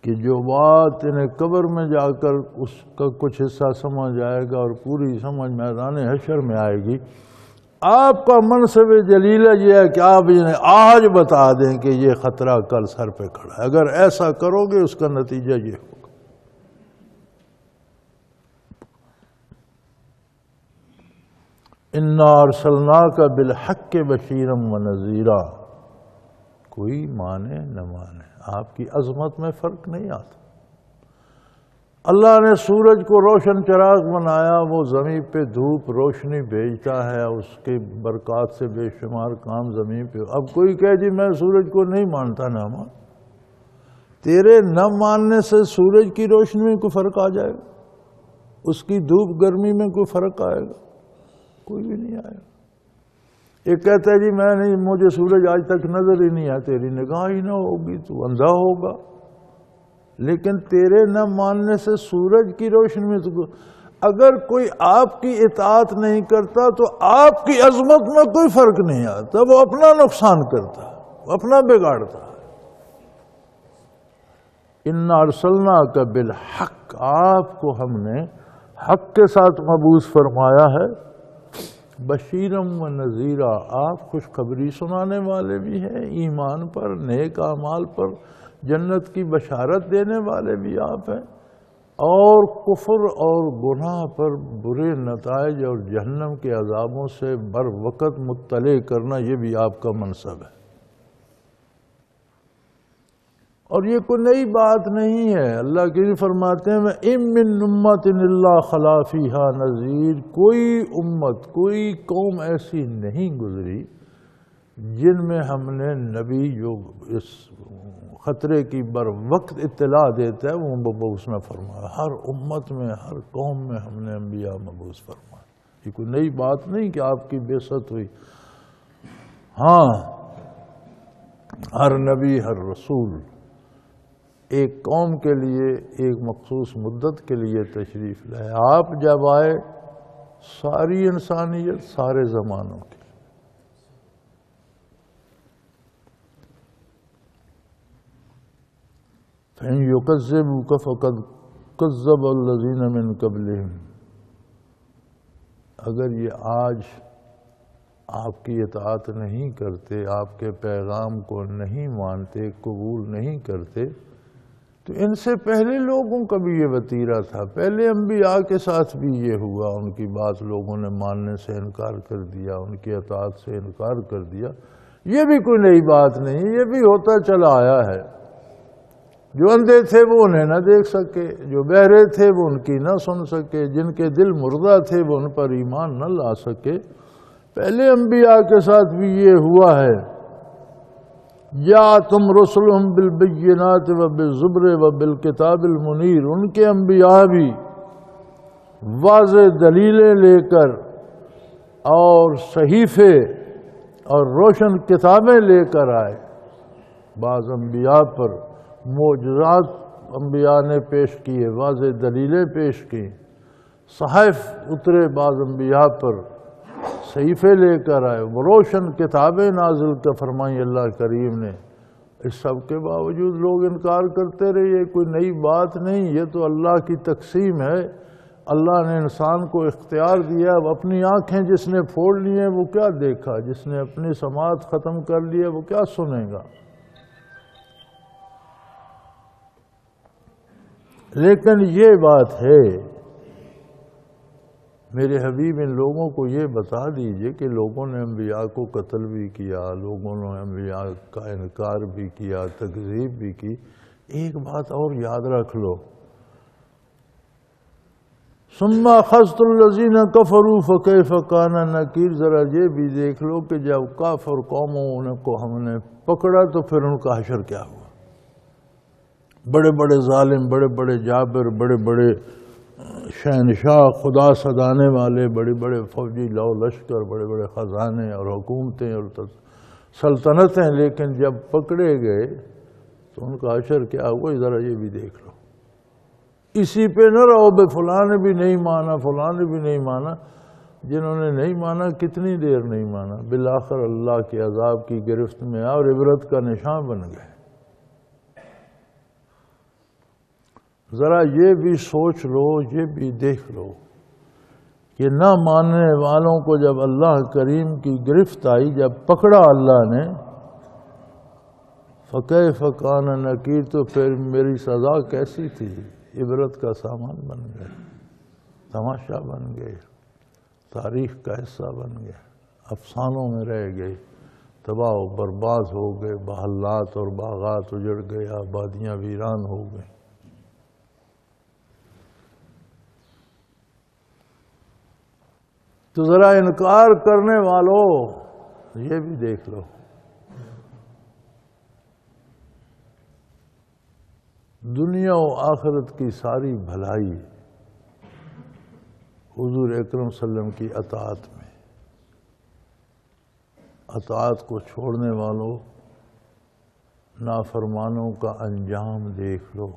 کہ جو بات انہیں قبر میں جا کر اس کا کچھ حصہ سمجھ آئے گا اور پوری سمجھ میدان حشر میں آئے گی، آپ کا منصب جلیلہ یہ ہے کہ آپ انہیں آج بتا دیں کہ یہ خطرہ کل سر پہ کھڑا ہے، اگر ایسا کرو گے اس کا نتیجہ یہ ہوگا۔ اِنَّا أَرْسَلْنَاكَ بِالْحَقِّ بَشِيرًا وَنَذِيرًا، کوئی مانے نہ مانے آپ کی عظمت میں فرق نہیں آتا۔ اللہ نے سورج کو روشن چراغ بنایا، وہ زمین پہ دھوپ روشنی بھیجتا ہے، اس کے برکات سے بے شمار کام زمین پہ۔ اب کوئی کہے جی میں سورج کو نہیں مانتا، نہ مان، تیرے نہ ماننے سے سورج کی روشنی میں کوئی فرق آ جائے گا؟ اس کی دھوپ گرمی میں کوئی فرق آئے گا؟ کوئی بھی نہیں آئے گا۔ ایک کہتا ہے جی میں نہیں، مجھے سورج آج تک نظر ہی نہیں آیا، تیری نگاہ ہی نہ ہوگی، تو اندھا ہوگا۔ لیکن تیرے نہ ماننے سے سورج کی روشنی میں تو اگر کوئی آپ کی اطاعت نہیں کرتا تو آپ کی عظمت میں کوئی فرق نہیں آتا، وہ اپنا نقصان کرتا، وہ اپنا بگاڑتا۔ اِنَّا أَرْسَلْنَاكَ بِالْحَقِّ، آپ کو ہم نے حق کے ساتھ مبعوث فرمایا ہے، بشیرم و نذیرہ، آپ خوشخبری سنانے والے بھی ہیں، ایمان پر، نیک اعمال پر جنت کی بشارت دینے والے بھی آپ ہیں، اور کفر اور گناہ پر برے نتائج اور جہنم کے عذابوں سے بر وقت مطلع کرنا، یہ بھی آپ کا منصب ہے۔ اور یہ کوئی نئی بات نہیں ہے، اللہ کے فرماتے ہیں وَإِن مِّن أُمَّةٍ إِلَّا خَلَا فِيهَا نَذِيرٌ، کوئی امت، کوئی قوم ایسی نہیں گزری جن میں ہم نے نبی جو اس خطرے کی بر وقت اطلاع دیتا ہے وہ مبعوث نہ فرمایا۔ ہر امت میں، ہر قوم میں ہم نے انبیاء مبعوث فرمایا، یہ کوئی نئی بات نہیں کہ آپ کی بعثت ہوئی۔ ہاں، ہر نبی، ہر رسول ایک قوم کے لیے، ایک مخصوص مدت کے لیے تشریف لائے، آپ جب آئے ساری انسانیت، سارے زمانوں کی۔ فَإِن يُكَذِّبُوكَ فَقَدْ كَذَّبَ الَّذِينَ مِن قَبْلِهِمْ، اگر یہ آج آپ کی اطاعت نہیں کرتے، آپ کے پیغام کو نہیں مانتے، قبول نہیں کرتے، تو ان سے پہلے لوگوں کا بھی یہ وتیرہ تھا، پہلے انبیاء کے ساتھ بھی یہ ہوا، ان کی بات لوگوں نے ماننے سے انکار کر دیا، ان کی اطاعت سے انکار کر دیا۔ یہ بھی کوئی نئی بات نہیں، یہ بھی ہوتا چلا آیا ہے۔ جو اندھے تھے وہ انہیں نہ دیکھ سکے، جو بہرے تھے وہ ان کی نہ سن سکے، جن کے دل مردہ تھے وہ ان پر ایمان نہ لا سکے، پہلے انبیاء کے ساتھ بھی یہ ہوا ہے۔ جاءتہم رسلہم بالبینات وبالزبر وبالکتاب المنیر، ان کے انبیاء بھی واضح دلیلیں لے کر اور صحیفے اور روشن کتابیں لے کر آئے۔ بعض انبیاء پر معجزات انبیاء نے پیش کیے، واضح دلیلیں پیش کی، صحائف اترے بعض انبیاء پر، صحیفے لے کر آئے، وہ روشن کتابیں نازل کر فرمائی اللہ کریم نے۔ اس سب کے باوجود لوگ انکار کرتے رہے، یہ کوئی نئی بات نہیں، یہ تو اللہ کی تقسیم ہے۔ اللہ نے انسان کو اختیار دیا، اب اپنی آنکھیں جس نے پھوڑ لی ہیں وہ کیا دیکھا، جس نے اپنی سماعت ختم کر لی ہے وہ کیا سنے گا۔ لیکن یہ بات ہے میرے حبیب، ان لوگوں کو یہ بتا دیجئے کہ لوگوں نے انبیاء کو قتل بھی کیا، لوگوں نے انبیاء کا انکار بھی کیا، تکذیب بھی کی۔ ایک بات اور یاد رکھ لو، ثم اخذت الذین کفروا فکیف کان نکیر، ذرا یہ بھی دیکھ لو کہ جب کافر قوموں کو ہم نے پکڑا تو پھر ان کا حشر کیا ہوا۔ بڑے بڑے ظالم، بڑے بڑے جابر، بڑے بڑے شہنشاہ، خدا سدانے والے، بڑے بڑے فوجی لو لشکر، بڑے بڑے خزانے اور حکومتیں اور سلطنتیں، لیکن جب پکڑے گئے تو ان کا حشر کیا ہوا، ذرا یہ بھی دیکھ لو۔ اسی پہ نہ رہو بے فلاں نے بھی نہیں مانا، فلاں نے بھی نہیں مانا۔ جنہوں نے نہیں مانا کتنی دیر نہیں مانا، بالآخر اللہ کے عذاب کی گرفت میں اور عبرت کا نشان بن گئے۔ ذرا یہ بھی سوچ لو، یہ بھی دیکھ لو کہ نہ ماننے والوں کو جب اللہ کریم کی گرفت آئی، جب پکڑا اللہ نے، فکیف کان نکیر، تو پھر میری سزا کیسی تھی، عبرت کا سامان بن گئے، تماشا بن گئے، تاریخ کا حصہ بن گئے، افسانوں میں رہ گئے، تباہ و برباد ہو گئے، محلات اور باغات اجڑ گئے، آبادیاں ویران ہو گئیں۔ تو ذرا انکار کرنے والوں یہ بھی دیکھ لو، دنیا و آخرت کی ساری بھلائی حضور اکرم صلی اللہ علیہ وسلم کی اطاعت میں، اطاعت کو چھوڑنے والوں نافرمانوں کا انجام دیکھ لو۔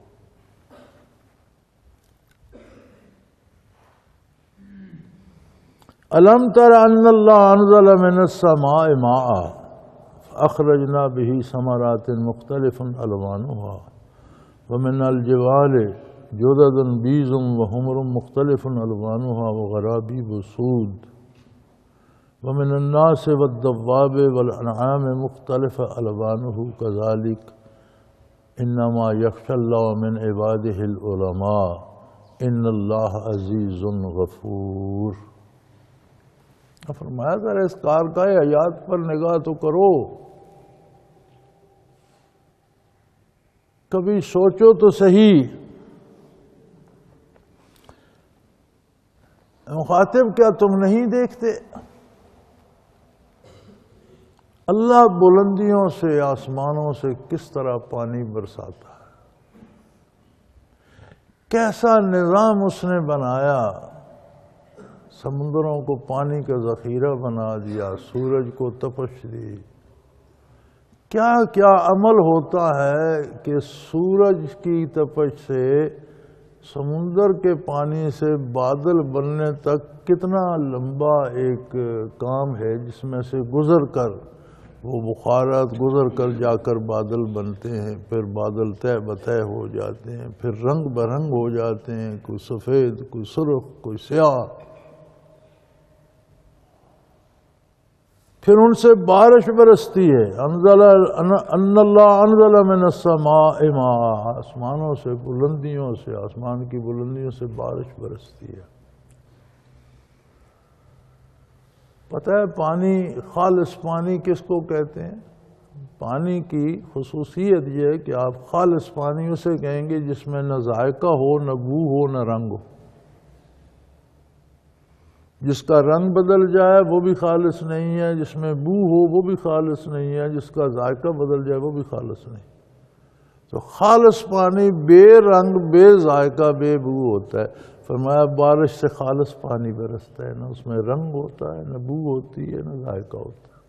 الم تر ان اللہ انزل من السماء ماء فاخرجنا به ثمرات مختلف الوانها ومن الجبال جدد بیض وحمر مختلف الوانها وغرابیب سود ومن الناس والدواب والانعام مختلف الوانه كذلك انما يخشى الله من عباده العلماء ان اللہ عزیز غفور۔ فرمایا ذرا اس کارگاہ حیات پر نگاہ تو کرو، کبھی سوچو تو صحیح، مخاطب کیا تم نہیں دیکھتے؟ اللہ بلندیوں سے، آسمانوں سے کس طرح پانی برساتا ہے، کیسا نظام اس نے بنایا، سمندروں کو پانی کا ذخیرہ بنا دیا، سورج کو تپش دی، کیا کیا عمل ہوتا ہے کہ سورج کی تپش سے سمندر کے پانی سے بادل بننے تک کتنا لمبا ایک کام ہے، جس میں سے گزر کر وہ بخارات گزر کر جا کر بادل بنتے ہیں، پھر بادل طے بطے ہو جاتے ہیں، پھر رنگ برنگ ہو جاتے ہیں، کوئی سفید، کوئی سرخ، کوئی سیاہ، پھر ان سے بارش برستی ہے۔ ان اللہ انزل من السماء ماء، آسمانوں سے، بلندیوں سے، آسمان کی بلندیوں سے بارش برستی ہے۔ پتہ ہے پانی، خالص پانی کس کو کہتے ہیں؟ پانی کی خصوصیت یہ ہے کہ آپ خالص پانی اسے کہیں گے جس میں نہ ذائقہ ہو، نہ بو ہو، نہ رنگ ہو۔ جس کا رنگ بدل جائے وہ بھی خالص نہیں ہے، جس میں بو ہو وہ بھی خالص نہیں ہے، جس کا ذائقہ بدل جائے وہ بھی خالص نہیں۔ تو خالص پانی بے رنگ بے ذائقہ بے بو ہوتا ہے۔ فرمایا بارش سے خالص پانی برستا ہے، نہ اس میں رنگ ہوتا ہے، نہ بو ہوتی ہے، نہ ذائقہ ہوتا ہے۔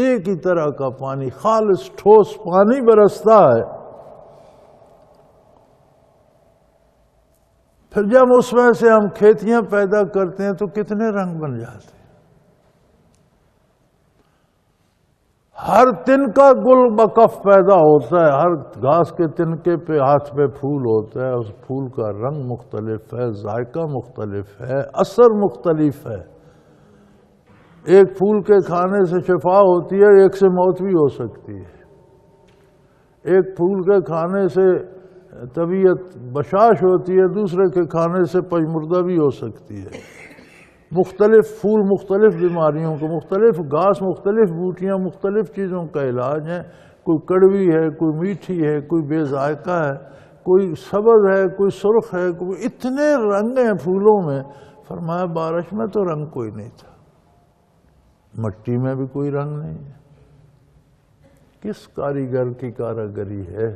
ایک ہی طرح کا پانی، خالص ٹھوس پانی برستا ہے۔ پھر جب اس میں سے ہم کھیتیاں پیدا کرتے ہیں تو کتنے رنگ بن جاتے ہیں۔ ہر تنکا گل بکف پیدا ہوتا ہے، ہر گھاس کے تنکے پہ ہاتھ پہ پھول ہوتا ہے، اس پھول کا رنگ مختلف ہے، ذائقہ مختلف ہے، اثر مختلف ہے۔ ایک پھول کے کھانے سے شفا ہوتی ہے، ایک سے موت بھی ہو سکتی ہے۔ ایک پھول کے کھانے سے طبیعت بشاش ہوتی ہے، دوسرے کے کھانے سے پجمردہ بھی ہو سکتی ہے۔ مختلف پھول مختلف بیماریوں کو، مختلف گھاس مختلف بوٹیاں مختلف چیزوں کا علاج ہیں۔ کوئی کڑوی ہے، کوئی میٹھی ہے، کوئی بے ذائقہ ہے، کوئی سبز ہے، کوئی سرخ ہے، کوئی اتنے رنگ ہیں پھولوں میں۔ فرمایا بارش میں تو رنگ کوئی نہیں تھا، مٹی میں بھی کوئی رنگ نہیں ہے۔ کس کاریگر کی کاریگری ہے؟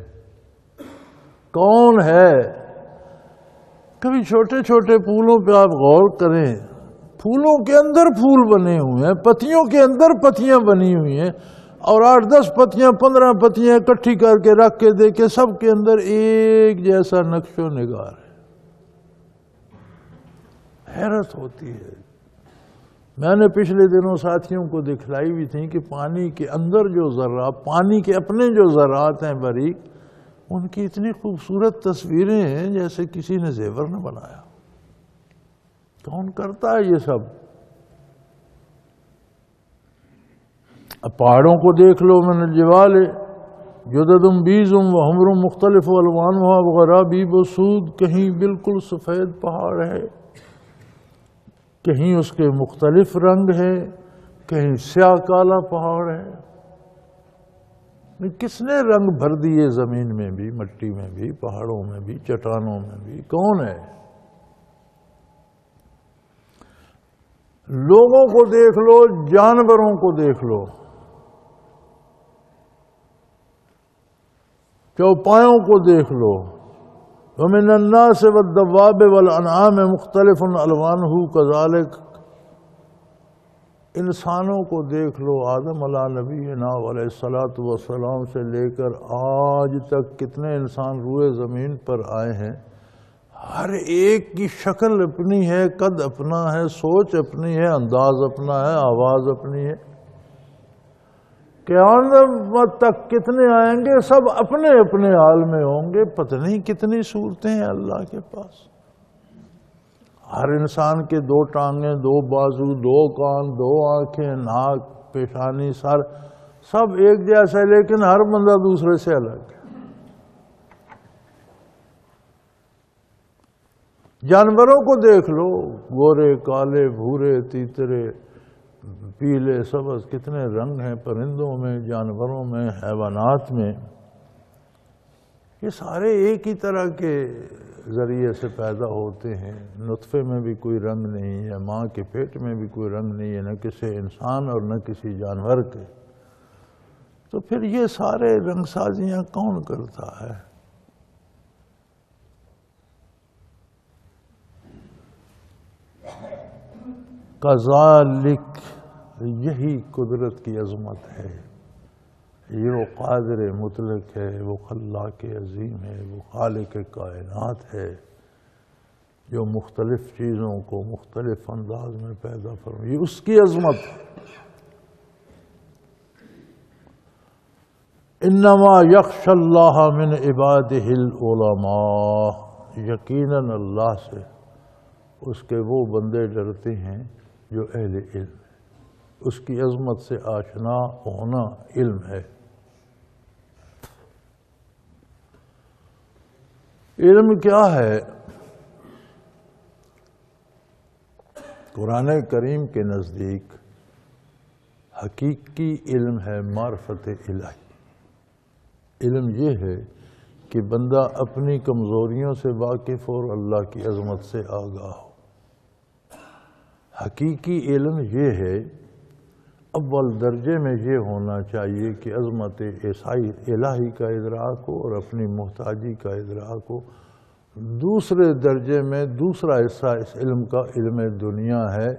کون ہے؟ کبھی چھوٹے چھوٹے پھولوں پہ آپ غور کریں، پھولوں کے اندر پھول بنے ہوئے ہیں، پتیوں کے اندر پتیاں بنی ہوئی ہیں، اور 8-10 پتیاں 15 پتیاں اکٹھی کر کے رکھ کے دیکھیں، سب کے اندر ایک جیسا نقش و نگار ہے۔ حیرت ہوتی ہے۔ میں نے پچھلے دنوں ساتھیوں کو دکھلائی بھی تھی کہ پانی کے اندر جو ذرات، پانی کے اپنے جو ذرات ہیں باریک، ان کی اتنی خوبصورت تصویریں ہیں جیسے کسی نے زیور نہ بنایا۔ کون کرتا ہے یہ سب؟ اب پہاڑوں کو دیکھ لو، من الجبال جدد بیض وحمر مختلف الوانها وغرابیب سود، کہیں بالکل سفید پہاڑ ہے، کہیں اس کے مختلف رنگ ہے، کہیں سیاہ کالا پہاڑ ہے۔ کس نے رنگ بھر دیے زمین میں بھی، مٹی میں بھی، پہاڑوں میں بھی، چٹانوں میں بھی؟ کون ہے؟ لوگوں کو دیکھ لو، جانوروں کو دیکھ لو، چوپایوں کو دیکھ لو، وَمِنَ النَّاسِ وَالدَّوَّابِ وَالْأَنْعَامِ مُخْتَلِفٌ أَلْوَانُهُ كَذَلِكَ۔ انسانوں کو دیکھ لو، آدم علیہ نبینا علیہ الصلوۃ والسلام سے لے کر آج تک کتنے انسان روئے زمین پر آئے ہیں، ہر ایک کی شکل اپنی ہے، قد اپنا ہے، سوچ اپنی ہے، انداز اپنا ہے، آواز اپنی ہے۔ قیامت تک کتنے آئیں گے، سب اپنے اپنے حال میں ہوں گے۔ پتہ نہیں کتنی صورتیں ہیں اللہ کے پاس۔ ہر انسان کے 2 ٹانگیں، 2 بازو، 2 کان، 2 آنکھیں، ناک، پیشانی، سر، سب ایک جیسا ہے، لیکن ہر بندہ دوسرے سے الگ ہے۔ جانوروں کو دیکھ لو، گورے، کالے، بھورے، تیترے، پیلے، سبز، کتنے رنگ ہیں پرندوں میں، جانوروں میں، حیوانات میں۔ یہ سارے ایک ہی طرح کے ذریعے سے پیدا ہوتے ہیں۔ نطفے میں بھی کوئی رنگ نہیں ہے، ماں کے پیٹ میں بھی کوئی رنگ نہیں ہے، نہ کسی انسان اور نہ کسی جانور کے۔ تو پھر یہ سارے رنگ سازیاں کون کرتا ہے؟ کذالک، یہی قدرت کی عظمت ہے، یہ وہ قادر مطلق ہے، وہ خلاق عظیم ہے، وہ خالق کائنات ہے، جو مختلف چیزوں کو مختلف انداز میں پیدا فرمائے، یہ اس کی عظمت ہے۔ انما یخشی اللہ من عبادہ العلماء، یقیناً اللہ سے اس کے وہ بندے ڈرتے ہیں جو اہل علم ہے۔ اس کی عظمت سے آشنا ہونا علم ہے۔ علم کیا ہے؟ قرآن کریم کے نزدیک حقیقی علم ہے معرفت الہی۔ علم یہ ہے کہ بندہ اپنی کمزوریوں سے واقف اور اللہ کی عظمت سے آگاہ ہو۔ حقیقی علم یہ ہے، اول درجے میں یہ ہونا چاہیے کہ عظمت الہی کا ادراک ہو اور اپنی محتاجی کا ادراک ہو۔ دوسرے درجے میں دوسرا حصہ اس علم کا علم دنیا ہے،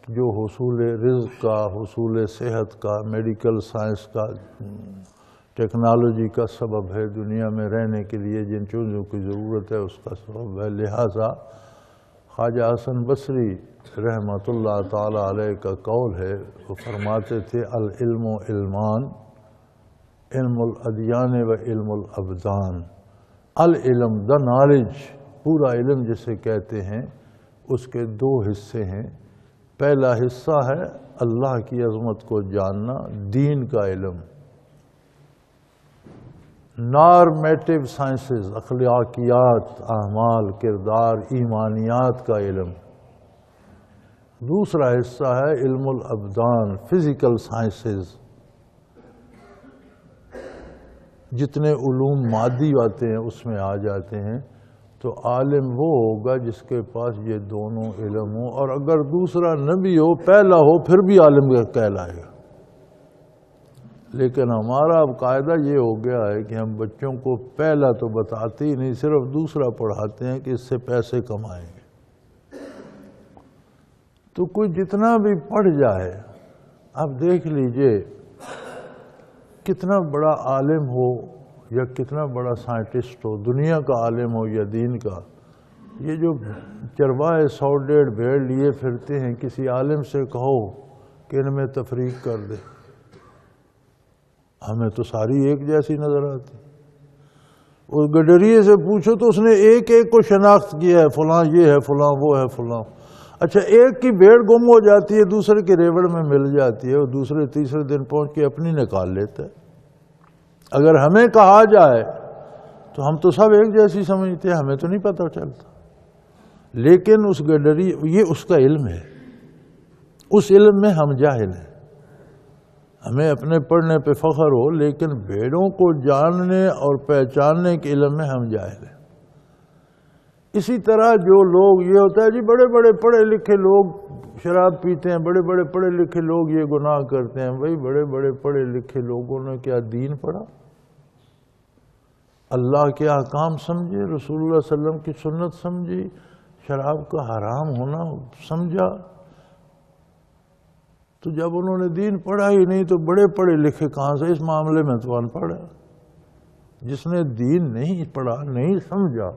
جو حصول رزق کا، حصول صحت کا، میڈیکل سائنس کا، ٹیکنالوجی کا سبب ہے، دنیا میں رہنے کے لیے جن چیزوں کی ضرورت ہے اس کا سبب ہے۔ لہٰذا خواجہ حسن بصری رحمۃ اللہ تعالی علیہ کا قول ہے، وہ فرماتے تھے العلم علمان، علم الادیان و علم الابدان۔ العلم دا نالج، پورا علم جسے کہتے ہیں، اس کے دو حصے ہیں۔ پہلا حصہ ہے اللہ کی عظمت کو جاننا، دین کا علم، نارمیٹو سائنسز، اخلاقیات، اعمال، کردار، ایمانیات کا علم۔ دوسرا حصہ ہے علم الابدان، فزیکل سائنسز، جتنے علوم مادی آتے ہیں اس میں آ جاتے ہیں۔ تو عالم وہ ہوگا جس کے پاس یہ دونوں علم ہوں، اور اگر دوسرا نہ بھی ہو، پہلا ہو، پھر بھی عالم کہلائے گا۔ لیکن ہمارا اب قاعدہ یہ ہو گیا ہے کہ ہم بچوں کو پہلا تو بتاتے ہی نہیں، صرف دوسرا پڑھاتے ہیں کہ اس سے پیسے کمائیں گے۔ تو کوئی جتنا بھی پڑھ جائے، اب دیکھ لیجئے کتنا بڑا عالم ہو یا کتنا بڑا سائنٹسٹ ہو، دنیا کا عالم ہو یا دین کا، یہ جو چرواہے 100-150 بھیڑ لیے پھرتے ہیں، کسی عالم سے کہو کہ ان میں تفریق کر دے، ہمیں تو ساری ایک جیسی نظر آتی۔ اس گڈریے سے پوچھو تو اس نے ایک ایک کو شناخت کیا ہے، فلاں یہ ہے، فلاں وہ ہے، فلاں۔ اچھا، ایک کی بھیڑ گم ہو جاتی ہے، دوسرے کے ریوڑ میں مل جاتی ہے، اور دوسرے تیسرے دن پہنچ کے اپنی نکال لیتا ہے۔ اگر ہمیں کہا جائے تو ہم تو سب ایک جیسی سمجھتے ہیں، ہمیں تو نہیں پتہ چلتا۔ لیکن اس گڈری، یہ اس کا علم ہے، اس علم میں ہم جاہل ہیں۔ ہمیں اپنے پڑھنے پہ فخر ہو، لیکن بھیڑوں کو جاننے اور پہچاننے کے علم میں ہم جاہل ہیں۔ اسی طرح جو لوگ، یہ ہوتا ہے جی بڑے بڑے پڑھے لکھے لوگ شراب پیتے ہیں، بڑے بڑے پڑھے لکھے لوگ یہ گناہ کرتے ہیں۔ بھائی بڑے بڑے پڑھے لکھے لوگوں نے کیا دین پڑھا؟ اللہ کے احکام سمجھے، رسول اللہ صلی اللہ علیہ وسلم کی سنت سمجھی، شراب کا حرام ہونا سمجھا؟ تو جب انہوں نے دین پڑھا ہی نہیں تو بڑے پڑھے لکھے کہاں سے؟ اس معاملے میں تو ان پڑھ ہے۔ جس نے دین نہیں پڑھا، نہیں سمجھا،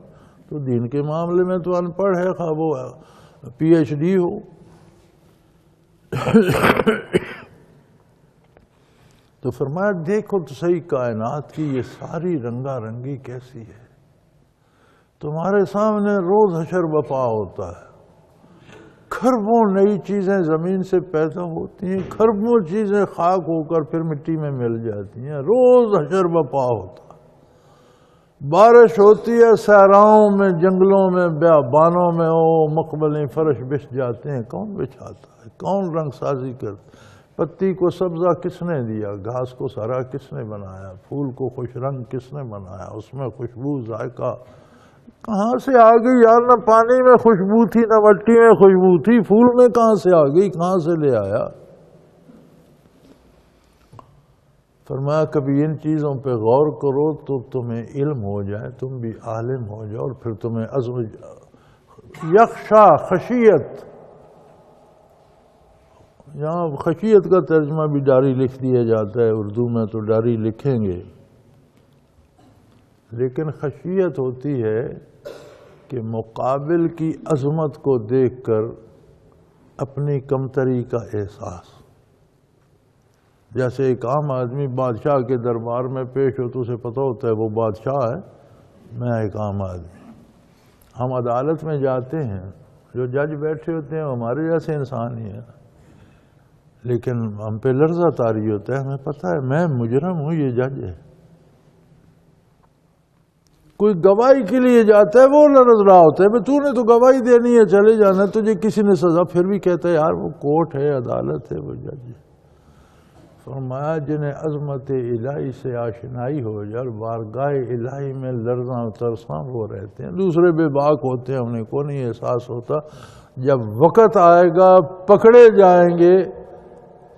تو دین کے معاملے میں تو ان پڑھ ہے، خواہ وہ PhD ہو۔ تو فرمایا دیکھو تو صحیح کائنات کی یہ ساری رنگا رنگی کیسی ہے، تمہارے سامنے روز حشر بپا ہوتا ہے، کھربوں نئی چیزیں زمین سے پیدا ہوتی ہیں، کھربوں چیزیں خاک ہو کر پھر مٹی میں مل جاتی ہیں، روز حشر بپا ہوتا ہے۔ بارش ہوتی ہے صحراؤں میں، جنگلوں میں، بیابانوں میں، مقبلیں فرش بچھ جاتے ہیں، کون بچھاتا ہے؟ کون رنگ سازی کرتا؟ پتی کو سبزہ کس نے دیا؟ گھاس کو سرا کس نے بنایا؟ پھول کو خوش رنگ کس نے بنایا؟ اس میں خوشبو، ذائقہ کہاں سے آ گئی یار؟ نہ پانی میں خوشبو تھی، نہ مٹی میں خوشبو تھی، پھول میں کہاں سے آ گئی؟ کہاں سے لے آیا؟ فرمایا کبھی ان چیزوں پہ غور کرو تو تمہیں علم ہو جائے، تم بھی عالم ہو جاؤ، اور پھر تمہیں عزم، یخشا، خشیت، یہاں خشیت کا ترجمہ بھی ڈاری لکھ دیا جاتا ہے، اردو میں تو ڈاری لکھیں گے، لیکن خشیت ہوتی ہے کہ مقابل کی عظمت کو دیکھ کر اپنی کمتری کا احساس۔ جیسے ایک عام آدمی بادشاہ کے دربار میں پیش ہو تو اسے پتہ ہوتا ہے وہ بادشاہ ہے، میں ایک عام آدمی۔ ہم عدالت میں جاتے ہیں، جو جج بیٹھے ہوتے ہیں ہمارے جیسے انسان ہی ہیں، لیکن ہم پہ لرزہ طاری ہوتا ہے، ہمیں پتہ ہے میں مجرم ہوں، یہ جج ہے۔ کوئی گواہی کے لیے جاتا ہے، وہ لرز رہا ہوتا ہے، تو نے تو گواہی دینی ہے، چلے جانا ہے، تجھے کسی نے سزا، پھر بھی کہتا ہے یار وہ کورٹ ہے، عدالت ہے، وہ جج ہے۔ فرمایا جنہیں عظمت الہی سے آشنائی ہو جائے اور بارگاہ الہی میں لرزاں و ترساں وہ رہتے ہیں، دوسرے بے باک ہوتے ہیں، انہیں کو نہیں احساس ہوتا، جب وقت آئے گا پکڑے جائیں گے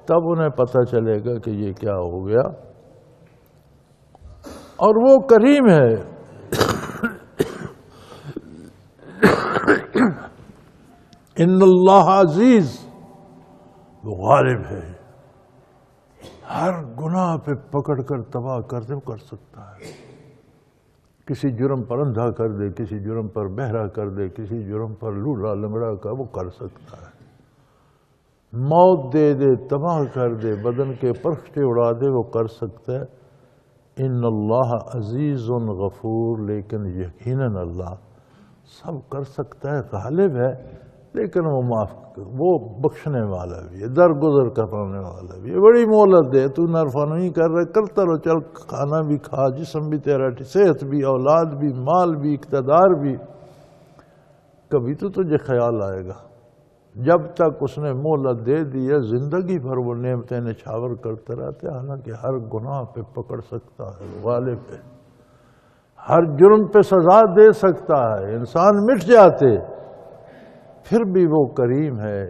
تب انہیں پتہ چلے گا کہ یہ کیا ہو گیا۔ اور وہ کریم ہے، ان اللہ عزیز، وہ غالب ہے، ہر گناہ پہ پکڑ کر تباہ کر دے، وہ کر سکتا ہے، کسی جرم پر اندھا کر دے، کسی جرم پر بہرا کر دے، کسی جرم پر لولا لنگڑا کا، وہ کر سکتا ہے، موت دے دے، تباہ کر دے، بدن کے پرخٹے اڑا دے، وہ کر سکتا ہے۔ ان اللہ عزیز غفور، لیکن یقیناً اللہ سب کر سکتا ہے، غالب ہے، لیکن وہ بخشنے والا بھی ہے، درگزر کرنے والا بھی ہے، بڑی مہلت دے، تو نرفا نہیں کر رہا، کرتا رہو، چل کھانا بھی کھا، جسم بھی تیرا، صحت بھی، اولاد بھی، مال بھی، اقتدار بھی، کبھی تو تجھے خیال آئے گا۔ جب تک اس نے مہلت دے دی ہے، زندگی بھر وہ نعمتیں نچھاور کرتے رہتے، حالانکہ ہر گناہ پہ پکڑ سکتا ہے، غالب ہے، ہر جرم پہ سزا دے سکتا ہے، انسان مٹ جاتے پھر بھی وہ کریم ہے،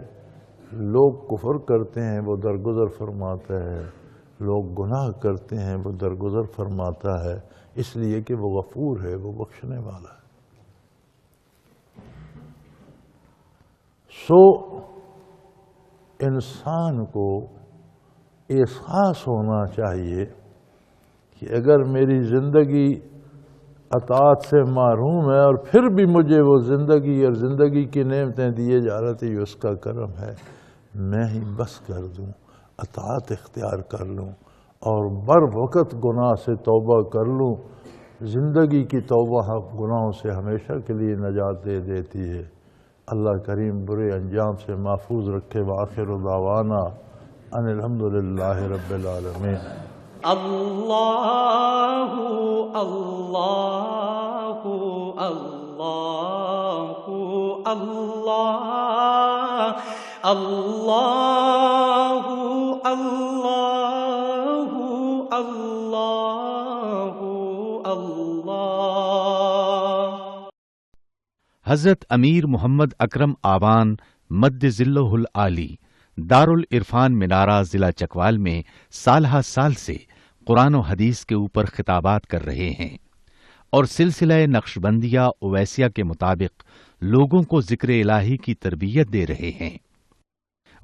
لوگ کفر کرتے ہیں وہ درگزر فرماتا ہے، لوگ گناہ کرتے ہیں وہ درگزر فرماتا ہے، اس لیے کہ وہ غفور ہے، وہ بخشنے والا ہے۔ سو انسان کو احساس ہونا چاہیے کہ اگر میری زندگی اطاعت سے محروم ہے اور پھر بھی مجھے وہ زندگی اور زندگی کی نعمتیں دیے جا رہے تھے، یہ اس کا کرم ہے، میں ہی بس کر دوں، اطاعت اختیار کر لوں اور بر وقت گناہ سے توبہ کر لوں۔ زندگی کی توبہ گناہوں سے ہمیشہ کے لیے نجات دے دیتی ہے۔ اللہ کریم برے انجام سے محفوظ رکھے۔ وآخر دعوانا ان الحمدللہ رب العالمین۔ اللہ اللہ اللہ اللہ اللہ اللہ اللہ اللہ۔ حضرت امیر محمد اکرم آوان مد ظلہ العالی دارالعرفان منارہ ضلع چکوال میں سالہ سال سے قرآن و حدیث کے اوپر خطابات کر رہے ہیں اور سلسلہ نقشبندیہ اویسیہ کے مطابق لوگوں کو ذکر الہی کی تربیت دے رہے ہیں۔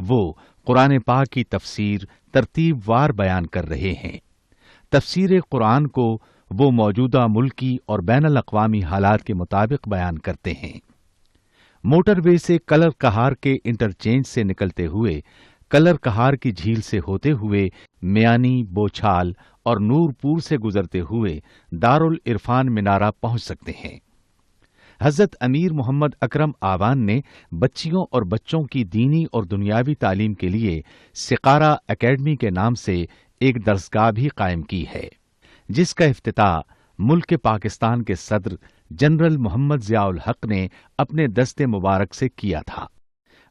وہ قرآن پاک کی تفسیر ترتیب وار بیان کر رہے ہیں۔ تفسیر قرآن کو وہ موجودہ ملکی اور بین الاقوامی حالات کے مطابق بیان کرتے ہیں۔ موٹر وے سے کلر کہار کے انٹرچینج سے نکلتے ہوئے، کلر کہار کی جھیل سے ہوتے ہوئے، میانی، بوچھال اور نور پور سے گزرتے ہوئے دارالعرفان منارہ پہنچ سکتے ہیں۔ حضرت امیر محمد اکرم آوان نے بچیوں اور بچوں کی دینی اور دنیاوی تعلیم کے لیے سقارہ اکیڈمی کے نام سے ایک درسگاہ بھی قائم کی ہے، جس کا افتتاح ملک پاکستان کے صدر جنرل محمد ضیاء الحق نے اپنے دست مبارک سے کیا تھا۔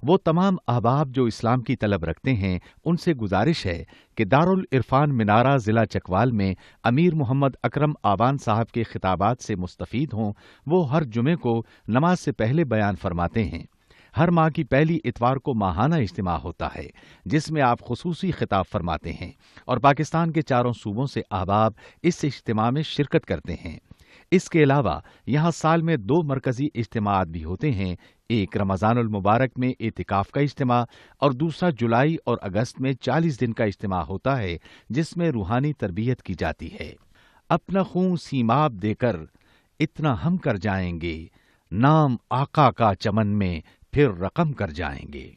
وہ تمام احباب جو اسلام کی طلب رکھتے ہیں، ان سے گزارش ہے کہ دارالعرفان منارہ ضلع چکوال میں امیر محمد اکرم آوان صاحب کے خطابات سے مستفید ہوں۔ وہ ہر جمعے کو نماز سے پہلے بیان فرماتے ہیں۔ ہر ماہ کی پہلی اتوار کو ماہانہ اجتماع ہوتا ہے، جس میں آپ خصوصی خطاب فرماتے ہیں اور پاکستان کے چاروں صوبوں سے احباب اس اجتماع میں شرکت کرتے ہیں۔ اس کے علاوہ یہاں سال میں 2 مرکزی اجتماعات بھی ہوتے ہیں، ایک رمضان المبارک میں اعتکاف کا اجتماع اور دوسرا جولائی اور اگست میں 40 دن کا اجتماع ہوتا ہے، جس میں روحانی تربیت کی جاتی ہے۔ اپنا خون سیماب دے کر اتنا ہم کر جائیں گے، نام آقا کا چمن میں پھر رقم کر جائیں گے۔